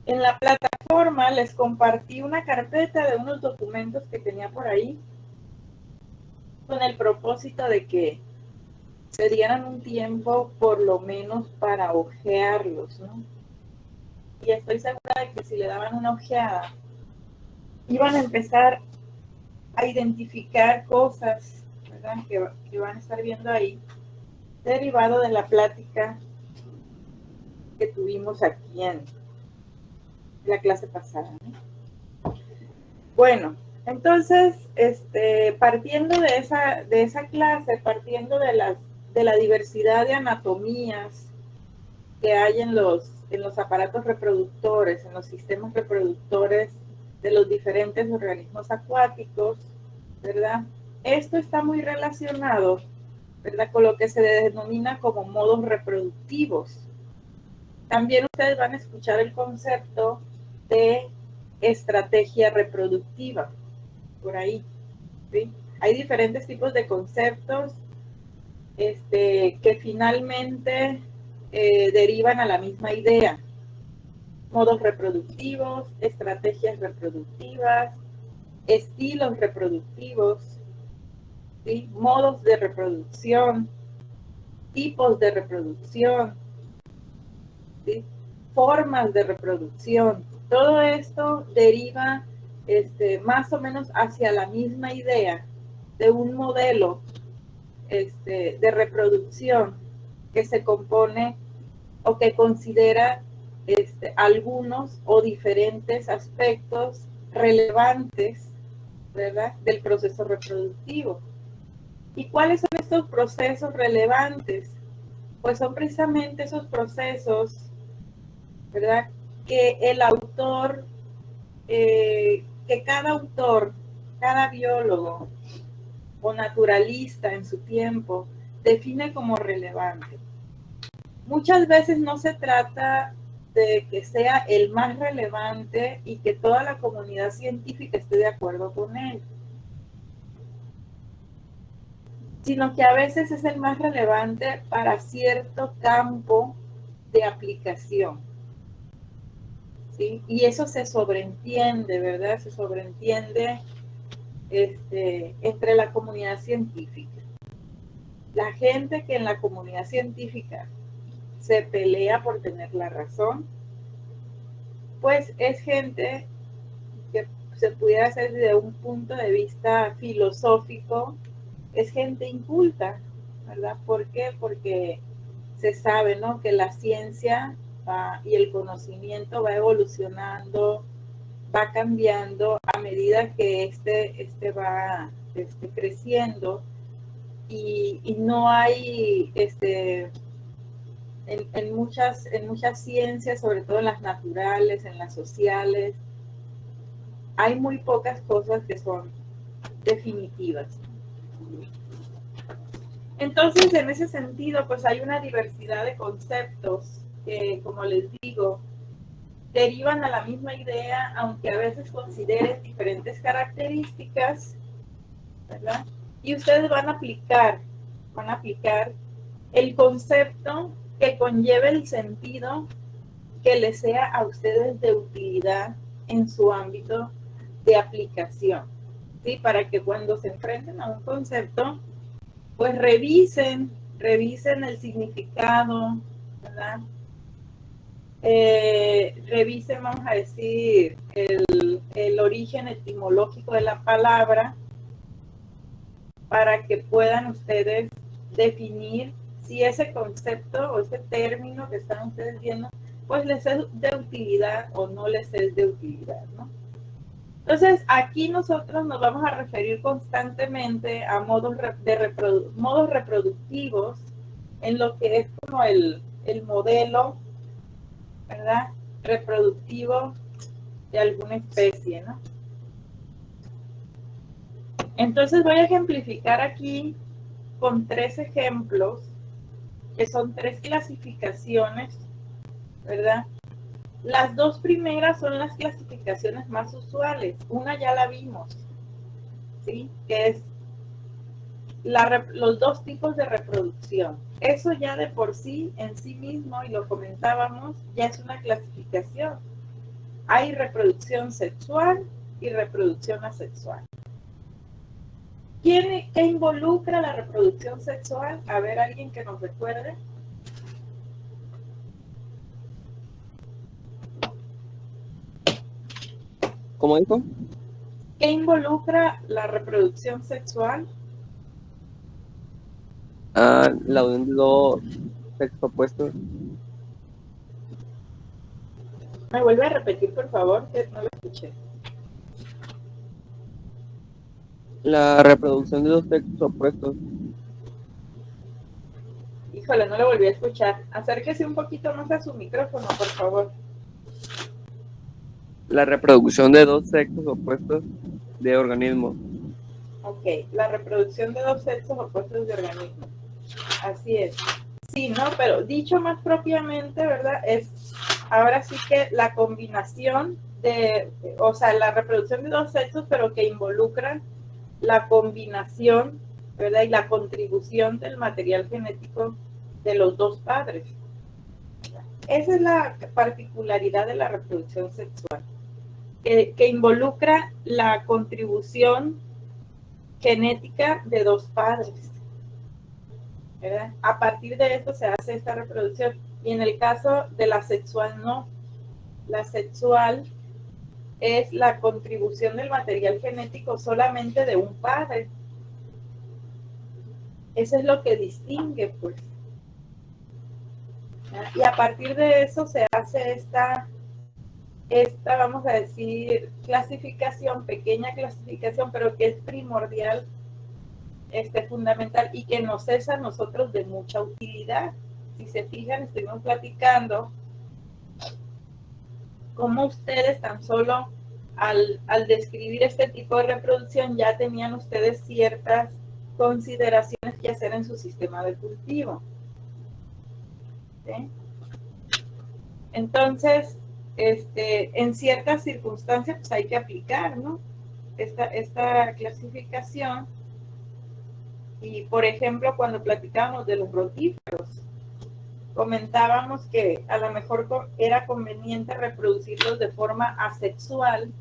En la plataforma les compartí una carpeta de unos documentos que tenía por ahí con el propósito de que se dieran un tiempo por lo menos para ojearlos, ¿no? Y estoy segura de que si le daban una ojeada, iban a empezar a identificar cosas, ¿verdad? Que van a estar viendo ahí, derivado de la plática que tuvimos aquí en la clase pasada, ¿no? Bueno, entonces, partiendo de esa clase, partiendo de la diversidad de anatomías que hay en los aparatos reproductores, en los sistemas reproductores de los diferentes organismos acuáticos, ¿verdad? Esto está muy relacionado, ¿verdad?, con lo que se denomina como modos reproductivos. También ustedes van a escuchar el concepto de estrategia reproductiva, por ahí, ¿sí? Hay diferentes tipos de conceptos que finalmente derivan a la misma idea. Modos reproductivos, estrategias reproductivas, estilos reproductivos, ¿sí?, modos de reproducción, tipos de reproducción, ¿sí?, formas de reproducción. Todo esto deriva más o menos hacia la misma idea de un modelo de reproducción que se compone o que considera algunos o diferentes aspectos relevantes, ¿verdad?, del proceso reproductivo. ¿Y cuáles son estos procesos relevantes? Pues son precisamente esos procesos, ¿verdad?, que el autor, que cada autor, cada biólogo o naturalista en su tiempo define como relevante. Muchas veces no se trata de que sea el más relevante y que toda la comunidad científica esté de acuerdo con él, sino que a veces es el más relevante para cierto campo de aplicación, ¿sí? Y eso se sobreentiende, ¿verdad? Se sobreentiende entre la comunidad científica. La gente que en la comunidad científica se pelea por tener la razón, pues es gente que se pudiera hacer desde un punto de vista filosófico, es gente inculta, ¿verdad? ¿Por qué? Porque se sabe, ¿no?, que la ciencia y el conocimiento va evolucionando, va cambiando a medida que va creciendo y no hay en muchas ciencias, sobre todo en las naturales, en las sociales, hay muy pocas cosas que son definitivas. Entonces, en ese sentido, pues hay una diversidad de conceptos que, como les digo, derivan a la misma idea, aunque a veces consideren diferentes características, ¿verdad? Y ustedes van a aplicar el concepto que conlleve el sentido que les sea a ustedes de utilidad en su ámbito de aplicación, ¿sí? Para que cuando se enfrenten a un concepto, pues revisen el significado, ¿verdad? Revisen, vamos a decir, el origen etimológico de la palabra para que puedan ustedes definir si ese concepto o ese término que están ustedes viendo, pues les es de utilidad o no les es de utilidad, ¿no? Entonces, aquí nosotros nos vamos a referir constantemente a modos reproductivos en lo que es como el modelo, ¿verdad?, reproductivo de alguna especie, ¿no? Entonces voy a ejemplificar aquí con 3 ejemplos, que son 3 clasificaciones, ¿verdad? Las 2 primeras son las clasificaciones más usuales. Una ya la vimos, ¿sí?, que es los 2 tipos de reproducción. Eso ya de por sí, en sí mismo, y lo comentábamos, ya es una clasificación. Hay reproducción sexual y reproducción asexual. ¿Qué involucra la reproducción sexual? A ver, alguien que nos recuerde. ¿Cómo dijo? ¿Qué involucra la reproducción sexual? La unión de dos sexos opuestos. ¿Me vuelve a repetir, por favor? Que no lo escuché. La reproducción de dos sexos opuestos. Híjole, no lo volví a escuchar. Acérquese un poquito más a su micrófono, por favor. La reproducción de dos sexos opuestos de organismos. Ok, la reproducción de dos sexos opuestos de organismos. Así es. Sí, ¿no? Pero dicho más propiamente, ¿verdad? Es ahora sí que la combinación o sea, la reproducción de dos sexos, pero que involucran la combinación, ¿verdad? Y la contribución del material genético de los dos padres. Esa es la particularidad de la reproducción sexual, que involucra la contribución genética de dos padres, ¿verdad? A partir de esto se hace esta reproducción. Y en el caso de la sexual, no. La sexual es la contribución del material genético solamente de un padre. Eso es lo que distingue, pues. Y a partir de eso se hace esta, vamos a decir, clasificación, pequeña clasificación, pero que es primordial, fundamental y que nos es a nosotros de mucha utilidad. Si se fijan, estuvimos platicando cómo ustedes tan solo al describir este tipo de reproducción ya tenían ustedes ciertas consideraciones que hacer en su sistema de cultivo. ¿Sí? Entonces, en ciertas circunstancias pues hay que aplicar, ¿no? Esta clasificación. Y, por ejemplo, cuando platicábamos de los rotíferos, comentábamos que a lo mejor era conveniente reproducirlos de forma asexual,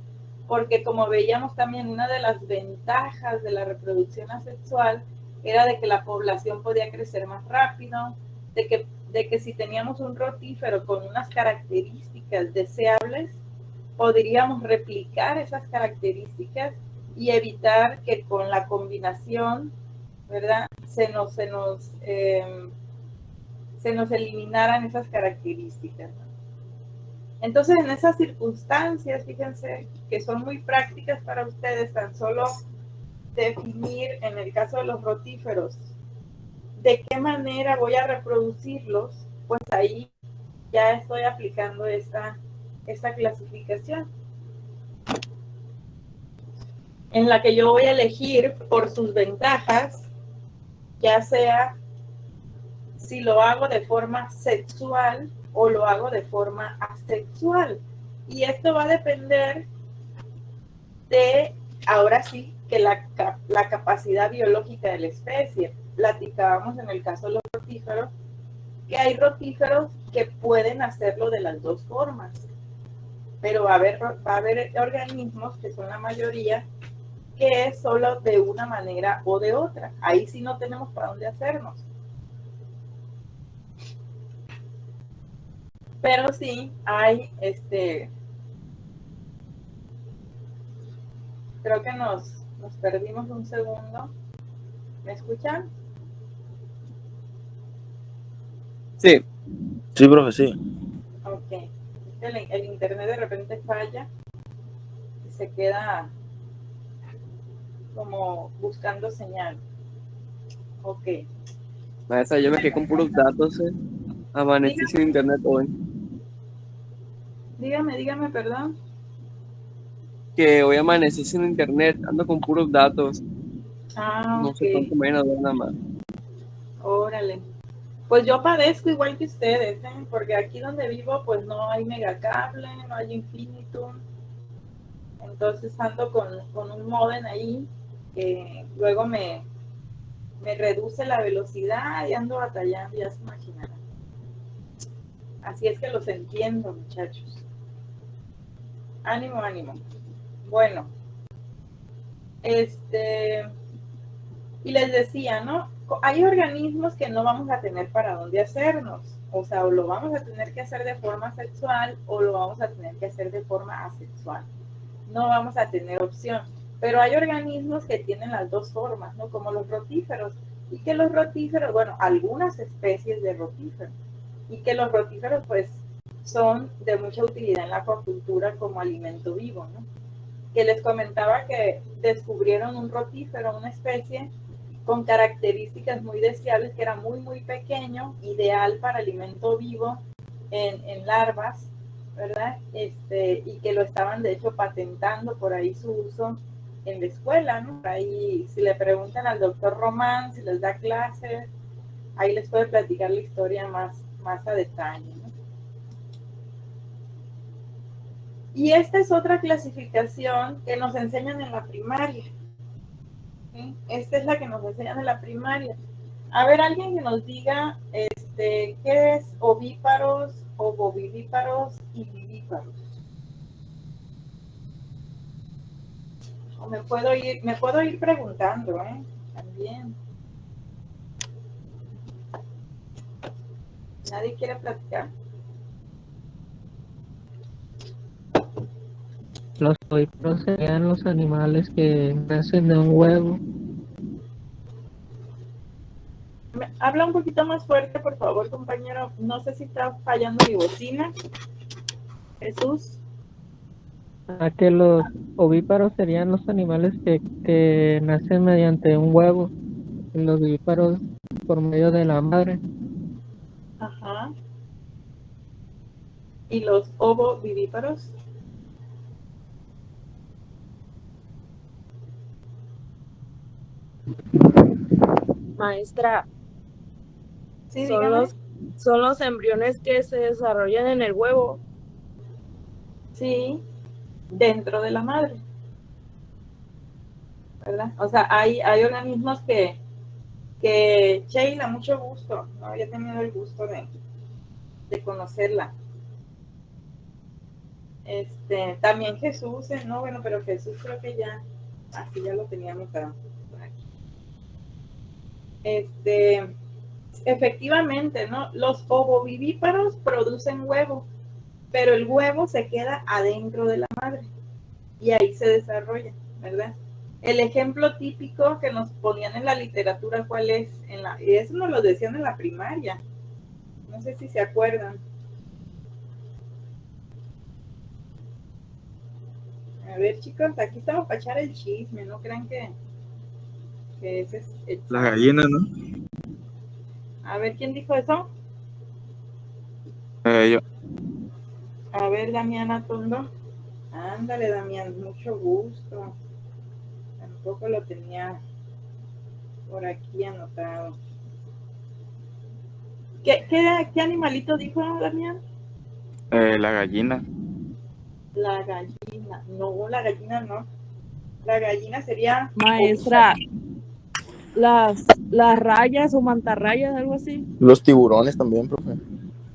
porque como veíamos también, una de las ventajas de la reproducción asexual era de que la población podía crecer más rápido, de que si teníamos un rotífero con unas características deseables, podríamos replicar esas características y evitar que con la combinación, ¿verdad? Se nos eliminaran esas características. Entonces, en esas circunstancias, fíjense que son muy prácticas para ustedes, tan solo definir, en el caso de los rotíferos, de qué manera voy a reproducirlos, pues ahí ya estoy aplicando esta clasificación, en la que yo voy a elegir por sus ventajas, ya sea si lo hago de forma sexual o lo hago de forma asexual. Y esto va a depender de, ahora sí, que la capacidad biológica de la especie. Platicábamos en el caso de los rotíferos, que hay rotíferos que pueden hacerlo de las dos formas, pero va a haber organismos, que son la mayoría, que es solo de una manera o de otra. Ahí sí no tenemos para dónde hacernos. Pero sí hay, creo que nos perdimos un segundo. ¿Me escuchan? Sí. Sí, profe, sí. Ok. El internet de repente falla y se queda como buscando señal. Ok. Maestra, yo me quedé con puros datos, Amanecí sin internet hoy. Dígame, perdón. Que hoy amanecí sin internet, ando con puros datos. Ah, No sé cuánto ok. me van a dar nada más. Órale. Pues yo padezco igual que ustedes, porque aquí donde vivo pues no hay megacable, no hay Infinitum. Entonces ando con un modem ahí que luego me reduce la velocidad y ando batallando, ya se imaginarán. Así es que los entiendo, muchachos. ánimo, ánimo. Bueno, y les decía, ¿no? Hay organismos que no vamos a tener para dónde hacernos. O sea, o lo vamos a tener que hacer de forma sexual o lo vamos a tener que hacer de forma asexual. No vamos a tener opción. Pero hay organismos que tienen las dos formas, ¿no? Como los rotíferos. Y que los rotíferos, bueno, algunas especies de rotíferos. Y que los rotíferos, pues, son de mucha utilidad en la acuacultura como alimento vivo, ¿no? Que les comentaba que descubrieron un rotífero, una especie con características muy deseables, que era muy, muy pequeño, ideal para alimento vivo en larvas, ¿verdad? Y que lo estaban, de hecho, patentando por ahí su uso en la escuela, ¿no? Ahí, si le preguntan al doctor Román, si les da clases, ahí les puede platicar la historia más a detalle, ¿no? Y esta es otra clasificación que nos enseñan en la primaria. ¿Sí? Esta es la que nos enseñan en la primaria. A ver, alguien que nos diga qué es ovíparos, ovovivíparos y vivíparos. O me puedo ir preguntando, también. ¿Nadie quiere platicar? Los ovíparos serían los animales que nacen de un huevo. Habla un poquito más fuerte, por favor, compañero. No sé si está fallando mi bocina. Jesús. A que los ovíparos serían los animales que nacen mediante un huevo. Y los vivíparos por medio de la madre. Ajá. ¿Y los ovovivíparos? Maestra, Sí, son dígame. son los embriones que se desarrollan en el huevo. Sí, dentro de la madre, ¿verdad? O sea, hay organismos que Sheila, mucho gusto, no había tenido el gusto de conocerla. También Jesús, ¿no? Bueno, pero Jesús creo que ya, así ya lo tenía anotado por aquí. Efectivamente, ¿no? Los ovovivíparos producen huevo, pero el huevo se queda adentro de la madre y ahí se desarrolla, ¿verdad? El ejemplo típico que nos ponían en la literatura, ¿cuál es? Eso nos lo decían en la primaria. No sé si se acuerdan. A ver, chicos, aquí estamos para echar el chisme, no crean que ese es el La gallina, ¿no? A ver, ¿quién dijo eso? Yo. A ver, Damián Atondo. Ándale, Damián, mucho gusto. Tampoco lo tenía por aquí anotado. ¿Qué animalito dijo, Damián? La gallina. La gallina. No, la gallina no. La gallina sería... Maestra, las rayas o mantarrayas, algo así. Los tiburones también, profe.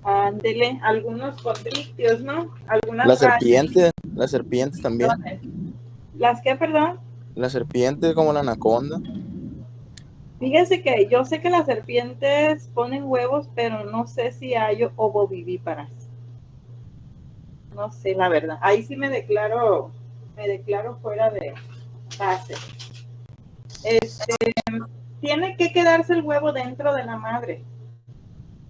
Ándele, algunos condrictios, ¿no? Algunas Las serpientes también. ¿Las qué, perdón? Las serpientes como la anaconda. Fíjese que yo sé que las serpientes ponen huevos, pero no sé si hay ovovivíparas. No sé, la verdad. Ahí sí me declaro fuera de base. Tiene que quedarse el huevo dentro de la madre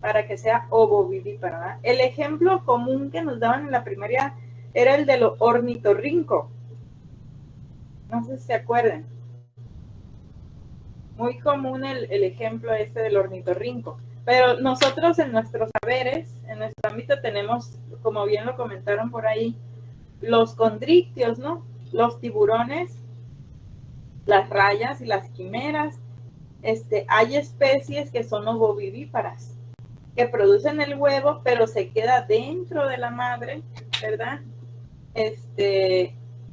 para que sea ovovivípara, ¿verdad? El ejemplo común que nos daban en la primaria era el de los ornitorrinco. No sé si se acuerdan. Muy común el ejemplo del ornitorrinco. Pero nosotros en nuestros saberes, en nuestro ámbito tenemos, como bien lo comentaron por ahí, los condrictios, ¿no? Los tiburones, las rayas y las quimeras. Hay especies que son ovovivíparas, que producen el huevo, pero se queda dentro de la madre, ¿verdad?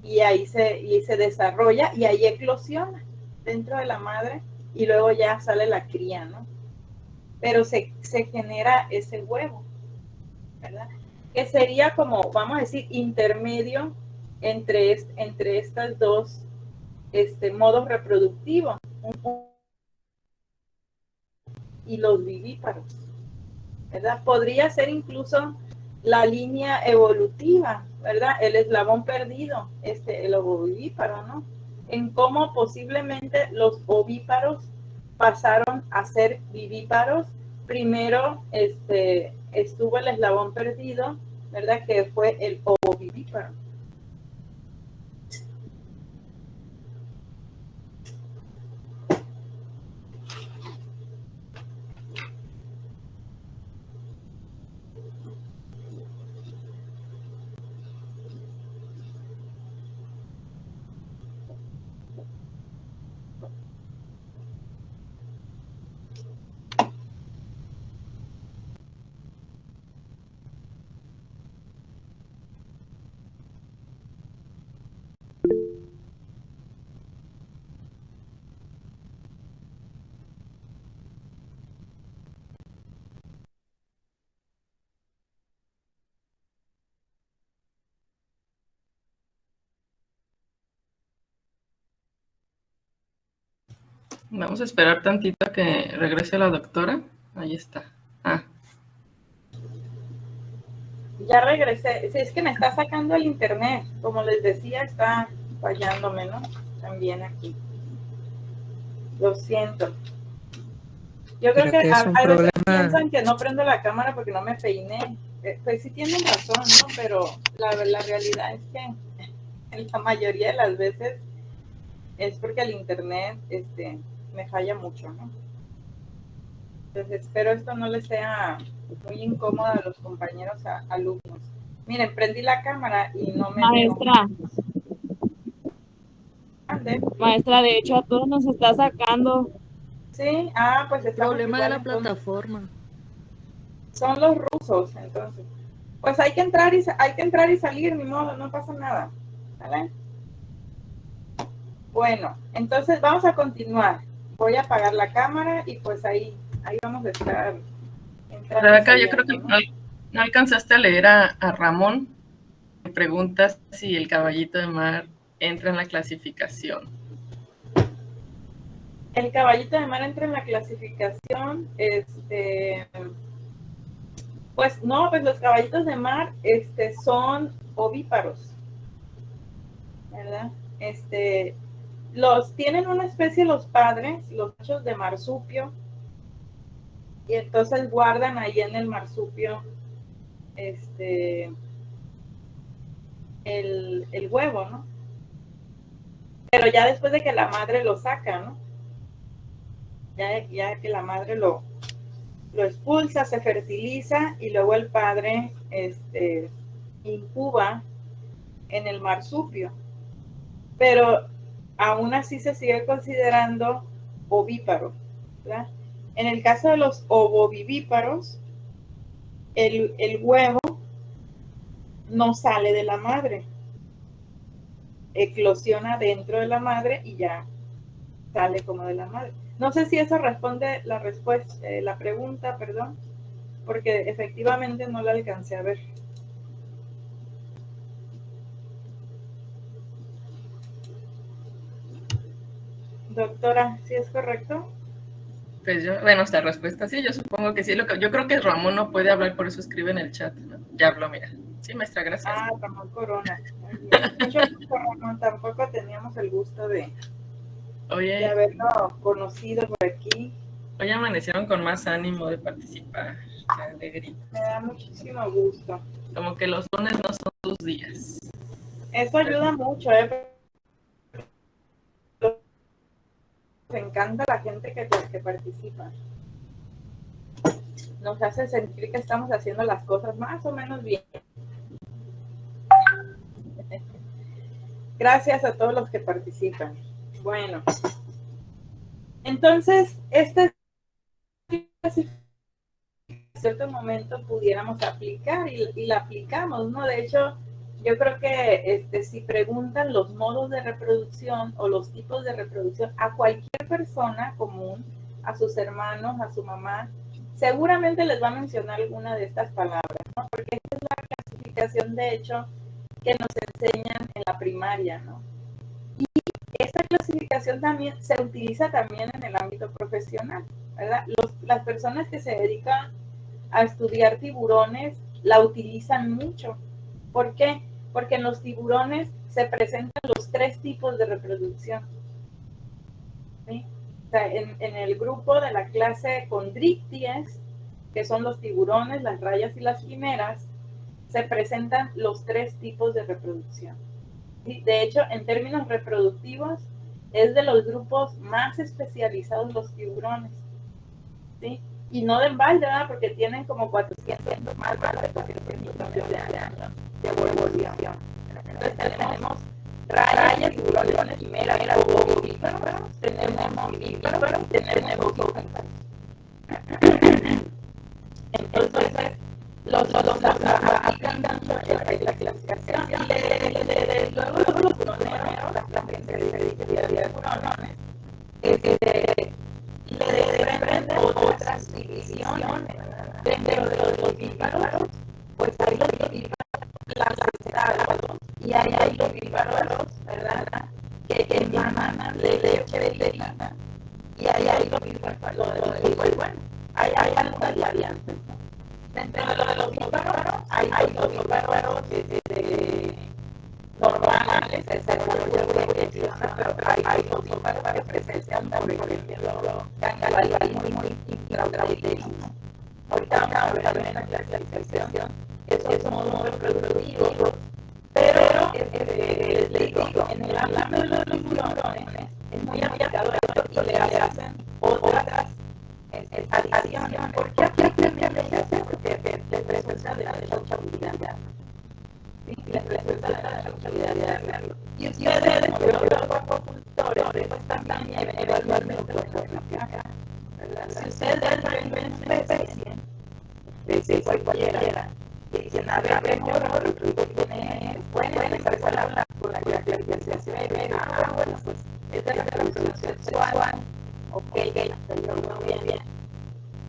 Y ahí se desarrolla y ahí eclosiona dentro de la madre y luego ya sale la cría, ¿no? Pero se genera ese huevo, ¿verdad? Que sería como, vamos a decir, intermedio entre estas dos modos reproductivos y los vivíparos, ¿verdad? Podría ser incluso la línea evolutiva, ¿verdad? El eslabón perdido, el ovovivíparo, ¿no? En cómo posiblemente los ovíparos pasaron a ser vivíparos. Primero estuvo el eslabón perdido, ¿verdad? Que fue el ovovivíparo. Vamos a esperar tantito a que regrese la doctora. Ahí está. Ya regresé. Sí, es que me está sacando el internet. Como les decía, está fallándome, ¿no? También aquí. Lo siento. Yo creo que es un a veces problema. piensan que no prendo la cámara porque no me peiné. Pues sí tienen razón, ¿no? Pero la realidad es que la mayoría de las veces es porque el internet me falla mucho, ¿no? Entonces espero esto no les sea muy incómodo a los compañeros alumnos. Miren, prendí la cámara y no me Maestra, veo. maestra, de hecho a todos nos está sacando. Sí, pues estamos Problema igual, de la entonces. plataforma. Son los rusos, entonces. Pues hay que entrar y salir, ni modo, no pasa nada. ¿Vale? Bueno, entonces vamos a continuar. Voy a apagar la cámara y pues ahí vamos a estar entrando. Rebeca, yo creo que no alcanzaste a leer a Ramón. Me preguntas si el caballito de mar entra en la clasificación. El caballito de mar entra en la clasificación, pues no, pues los caballitos de mar son ovíparos, ¿verdad? Tienen una especie los padres, los machos de marsupio, y entonces guardan ahí en el marsupio el huevo, ¿no? Pero ya después de que la madre lo saca, ¿no? Ya que la madre lo expulsa, se fertiliza y luego el padre incuba en el marsupio. Pero aún así se sigue considerando ovíparo, ¿verdad? En el caso de los ovovivíparos, el huevo no sale de la madre, eclosiona dentro de la madre y ya sale como de la madre. No sé si eso responde la pregunta, perdón, porque efectivamente no la alcancé a ver. Doctora, ¿sí es correcto? Pues esta respuesta sí, yo supongo que sí. Yo creo que Ramón no puede hablar, por eso escribe en el chat, ¿no? Ya habló, mira. Sí, maestra, gracias. Ramón Corona. Muy bien. Mucho gusto, Ramón. Tampoco teníamos el gusto de haberlo conocido por aquí. Hoy amanecieron con más ánimo de participar. Qué alegría. Me da muchísimo gusto. Como que los lunes no son tus días. Eso ayuda mucho, ¿eh? Nos encanta la gente que participa. Nos hace sentir que estamos haciendo las cosas más o menos bien. Gracias a todos los que participan. Bueno, entonces, en cierto momento pudiéramos aplicar y la aplicamos, ¿no? De hecho, yo creo que si preguntan los modos de reproducción o los tipos de reproducción a cualquier persona común, a sus hermanos, a su mamá, seguramente les va a mencionar alguna de estas palabras, ¿no? Porque esta es la clasificación, de hecho, que nos enseñan en la la primaria, ¿no? Y esta clasificación también se utiliza también en el ámbito profesional, ¿verdad? Las personas que se dedican a estudiar tiburones la utilizan mucho. ¿Por qué? Porque en los tiburones se presentan los 3 tipos de reproducción. ¿Sí? O sea, en el grupo de la clase Chondrichthyes, que son los tiburones, las rayas y las quimeras, se presentan los 3 tipos de reproducción. ¿Sí? De hecho, en términos reproductivos, es de los grupos más especializados los tiburones. ¿Sí? Y no de embalde, ¿verdad? Porque tienen como 400 más de 400 millones de años de evolución. Entonces tenemos rayas, tiburones, quimeras, ovíparos, tenemos vivíparos, tenemos ovíparos. Entonces, los aplican mucho en la clasificación. Y luego los tiburoneros, la gente de tiburones, le desprenden otras divisiones. Dentro de los ovíparos, pues hay los ovíparos placentarios y hay los ovíparos, ¿verdad? Que emanan de leche de leche. Y hay los ovíparos, y bueno, hay algunas variantes. Dentro de los ovíparos hay los ovíparos normales, pero hay los ovíparos que presentan, por ejemplo, canibalismo y intrauterino. Ahorita vamos a ver en la clasificación esos modos reproductivos, pero les digo, en el ámbito de los tiburones es muy aplicado esto y le hacen otras adiciones. ¿Por qué aplican eso? Porque les presenta de la neutralidad. Les presenta de la neutralidad. Y ustedes, como los acuacultores, pues también evalualmente lo pueden aplicar. Si ustedes ven una especie cualquiera, y que nada mejor, pueden empezar a hablar con la clasificación y ver, bueno, pues esta es la reproducción sexual, ok, bien.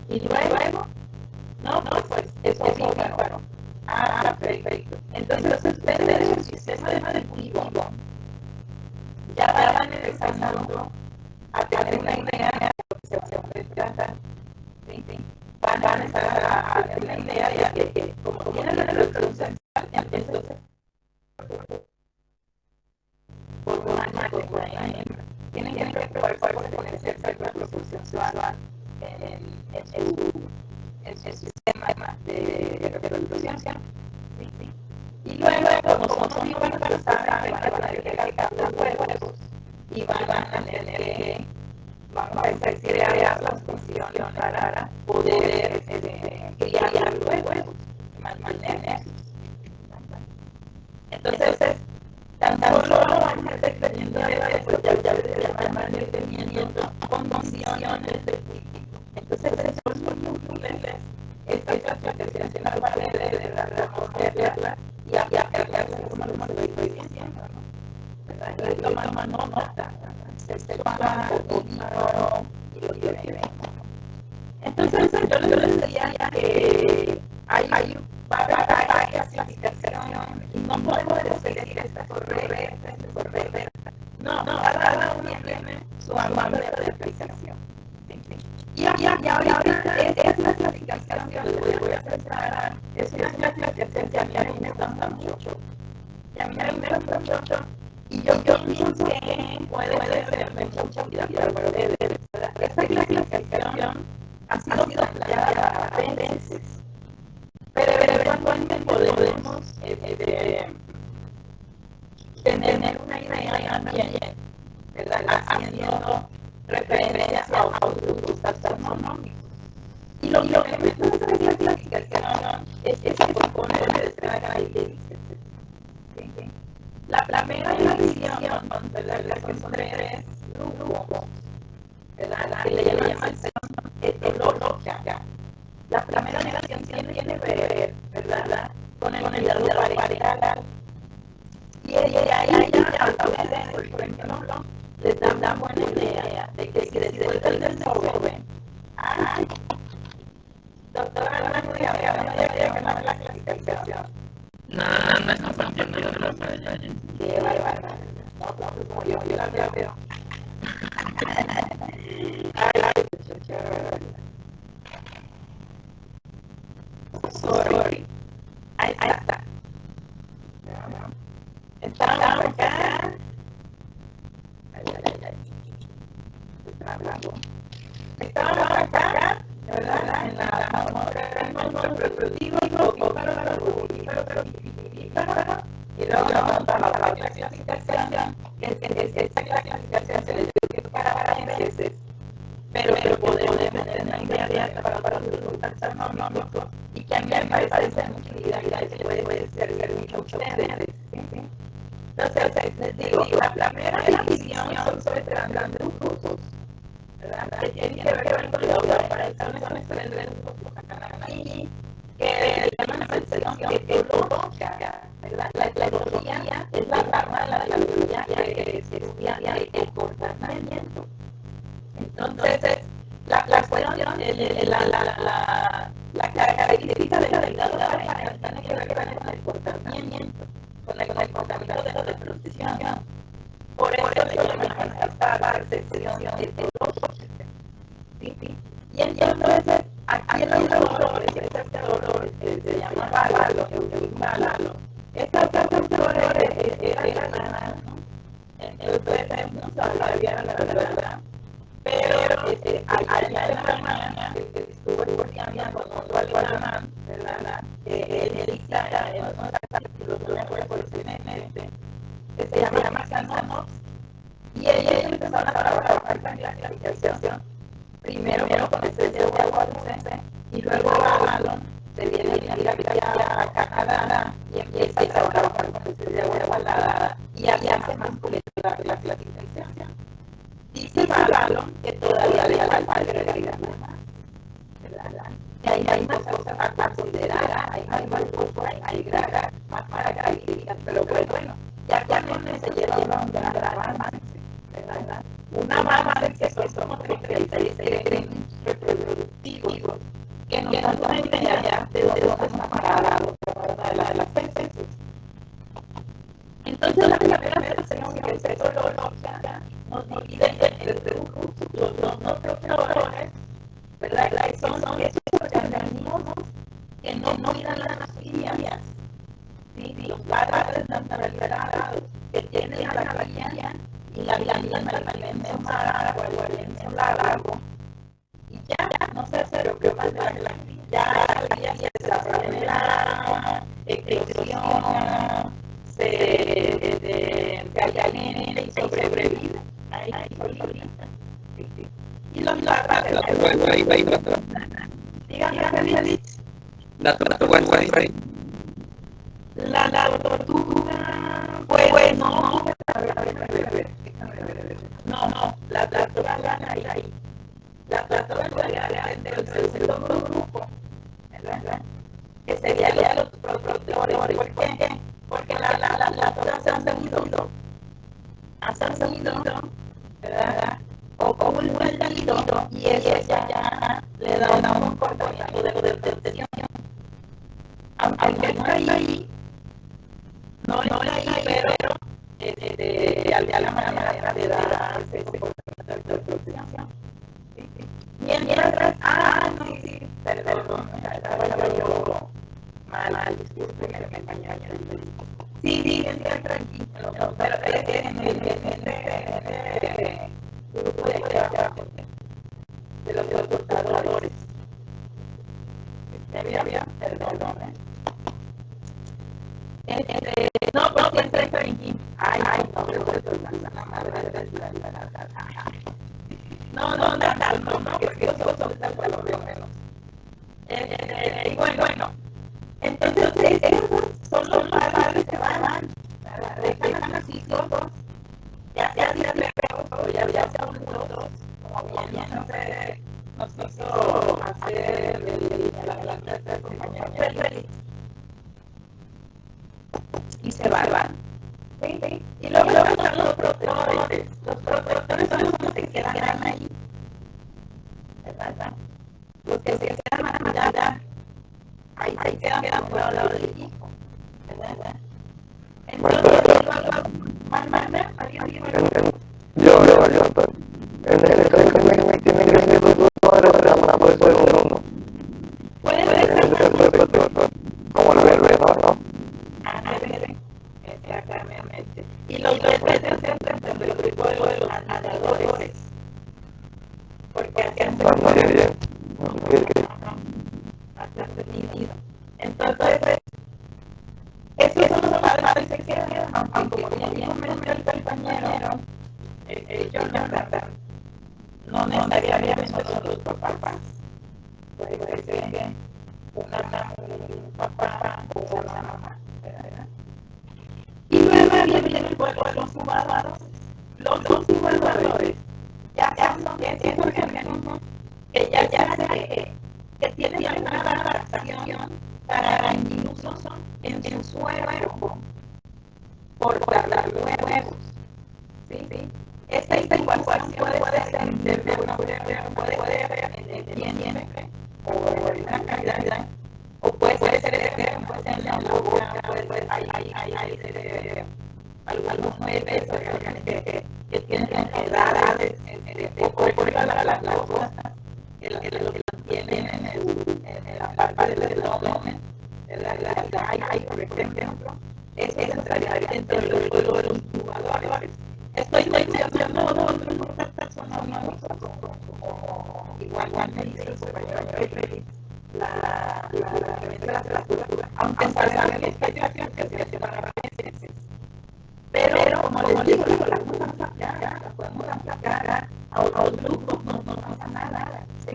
Y luego, no, pues es ovíparo. Perfecto. Entonces ustedes en el sistema de cultivo ya van empezando a tener una idea de lo que se va a tratar. Van a empezar a tener una idea de que como tienen la reproducción sexual, entonces por una hembra. Tienen que probar cuál puede ser la reproducción sexual en su sistema de reproducción. Y luego, como son ovíparos, saben que van a tener que cargar huevos y van a tener que, vamos a decir, crear las funciones para poder criar huevos, mantener. Entonces, tan solo van a estar teniendo pues ya les llaman mantenimiento con funciones de cultivo. Entonces, eso es muy útil. Esta clasificación a partir de la moverla y aplicarla como lo estoy diciendo, ¿no? Tomar nota, se paga ovíparo y lo que viene. Entonces, yo les diría que hay varias clasificaciones y no podemos decir esta correcta. No, cada uno tiene su manera de aplicación. Y ahorita esta clasificación que les voy a presentar es una clasificación que a mí me gusta mucho. Y yo pienso que puede ser de mucha utilidad para ustedes. Esta clasificación ha sido planteada veces, pero eventualmente podemos tener una idea también, ¿verdad? Haciendo referencia a grupos taxonómicos. Y lo que me gusta de esta clasificación es que se compone de tres características. La primera división, ¿verdad? Las que son tres grupos, ¿verdad? Que le llaman etológica. La primera división tiene que ver, ¿verdad? Con el cuidado parental. Y ahí ya ustedes, por ejemplo, les da una buena idea de que si después del desorden, doctora, no me voy a ver la clasificación. No, no están partiendo de la pantalla. Qué bárbaro. No, pues como yo la veo. Ay, qué barbaridad. Sorry. Ahí está. Estamos acá. Estábamos acá, ¿verdad? En la reproductivo y luego y luego vamos a la clasificación, que esa clasificación se le dio para meses, pero podemos meter una idea para los resultados astronómicos y que a mí me parece mucha idea que puede servir mucho a ustedes. Entonces, les digo, la primera división son sobre tres grandes grupos, ¿verdad? Que tienen que ver con las operaciones entre tres grupos aquí, que llaman la sección ecológica, ¿verdad? La ecología es la rama de la biología que estudia el comportamiento. Entonces, la cuestión, la característica de la vida tiene que ver con el comportamiento, con el comportamiento de la reproducción. Por eso se llama esta sección ecológica. ¿Sí? Y entonces, aquí en los dolores, este dolor que se llama bálalo, estas dolores eran, entonces, no sabía la verdad. Pero allá en Alemania, que estuvo estudiando con un alemán, ¿verdad? Él está en un capítulo de la que se llama Sanamos, y ellos empezaron a trabajar en la clasificación. Primero con el sello de Walsen, y luego Avalon se viene a Canadá y empieza a trabajar con el sello de Avalon y allá se manipula la clasificación. Dice Avalon que todavía le falta agregar más, ¿verdad? Que hay más cosas a considerar, hay más cosas a agregar más para calificar, pero bueno, ya no se lleva un gran avance, ¿verdad? Un avance que somos 36 reproductivos, que nos dan una idea de dónde está parado las especies. Entonces la primera sección que es ecológica nos divide entre los proteones, ¿verdad? Que son esos organismos que no miran las líneas, ¿sí? Los padres naturalizados que tienen la línea y la línea más agua o el largo. Y ya no se hace lo que más de la línea. Ya la línea se genera, eclosiona, se alimenta y sobrevive. Ahí solita. Y los larvas de dígame, La tortuga, la tortuga, pues no, la tortuga gana ahí. La tortuga gana del segundo grupo, ¿verdad? Que sería los proteones. ¿Por qué? Porque la tortuga se han seguido, ¿verdad? O como un buen delito, y eso ya le da un comportamiento de protección. Aunque no hay ahí, pero de alguna manera le da ese comportamiento de protección. Mientras, sí, perdón, yo mal, discúlpeme, me engañé. Sí, tranquilo, pero es que en el grupo de los transportadores, perdón, no, pues siempre tranquilo. Ay, no, porque yo soy tal cual lo veo menos. Bueno, entonces esos son los padres que van, dejan a sus hijos, ya sea o ya sea juntos, como bien nos hizo hacer la clase de compañero feliz. Y se van. ¿Sí? Y luego están los proteones. Los proteones son los que quedan ahí, ¿verdad? Los que se quedan allá, ahí se quedan por el lado del hijo. ¿verdad? Entonces, En el caso que tiene que ser dos madres, puede ser uno. puede En el caso de patrón, como el bebé, ¿no? exactamente. Y los bebés entran dentro del grupo de los nadadores. Porque hacen Bien. bastante nítido. Entonces, esos son los padres que se quedan, aunque como bien comentó el compañero, Jonathan, no necesariamente son los papás. Puede ser que un papá o una mamá, ¿verdad? Y luego viene el pueblo de los jugadores. Los dos jugadores ya son esos organismos que ya saben que tienen una adaptación para el incluso en su cuerpo por guardar huevos. ¿Sí? Esta ecuación puede ser de una puede ser bien o en una calidad, o puede ser en la boca, puede ser hay algunos bebés que tienen edades o por las cosas que tienen en la parte del abdomen, hay por ejemplo, es necesario dentro de los jugadores. Estoy mencionando otras personas, igual me dice la cultura, aunque sabemos que hay situaciones que se van a veces. Pero, como les digo, la podemos ampliar a otros grupos, no pasa nada. Sí,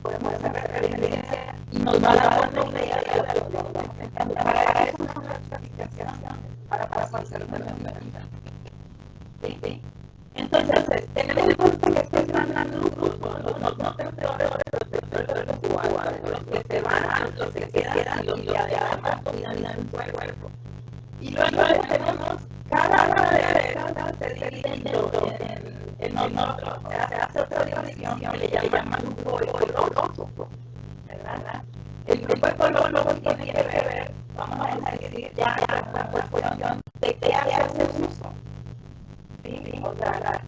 podemos hacer referencia y nos va a dar una idea de lo que estamos intentando. Para eso es una explicación, para hacer una vida. Sí. Entonces, tenemos en cuenta que estos grandes grupos, no tenedores, los jugadores, los que se van, los que quedan y los que además dominan el cuerpo. Y luego tenemos cada una de esas se divide en nosotros, se hace otra división que le llaman grupo ecológico, ¿verdad? El grupo ecológico tiene que ver, vamos a decir, ya la cuestión de qué hace uso. ¿Sí? O sea,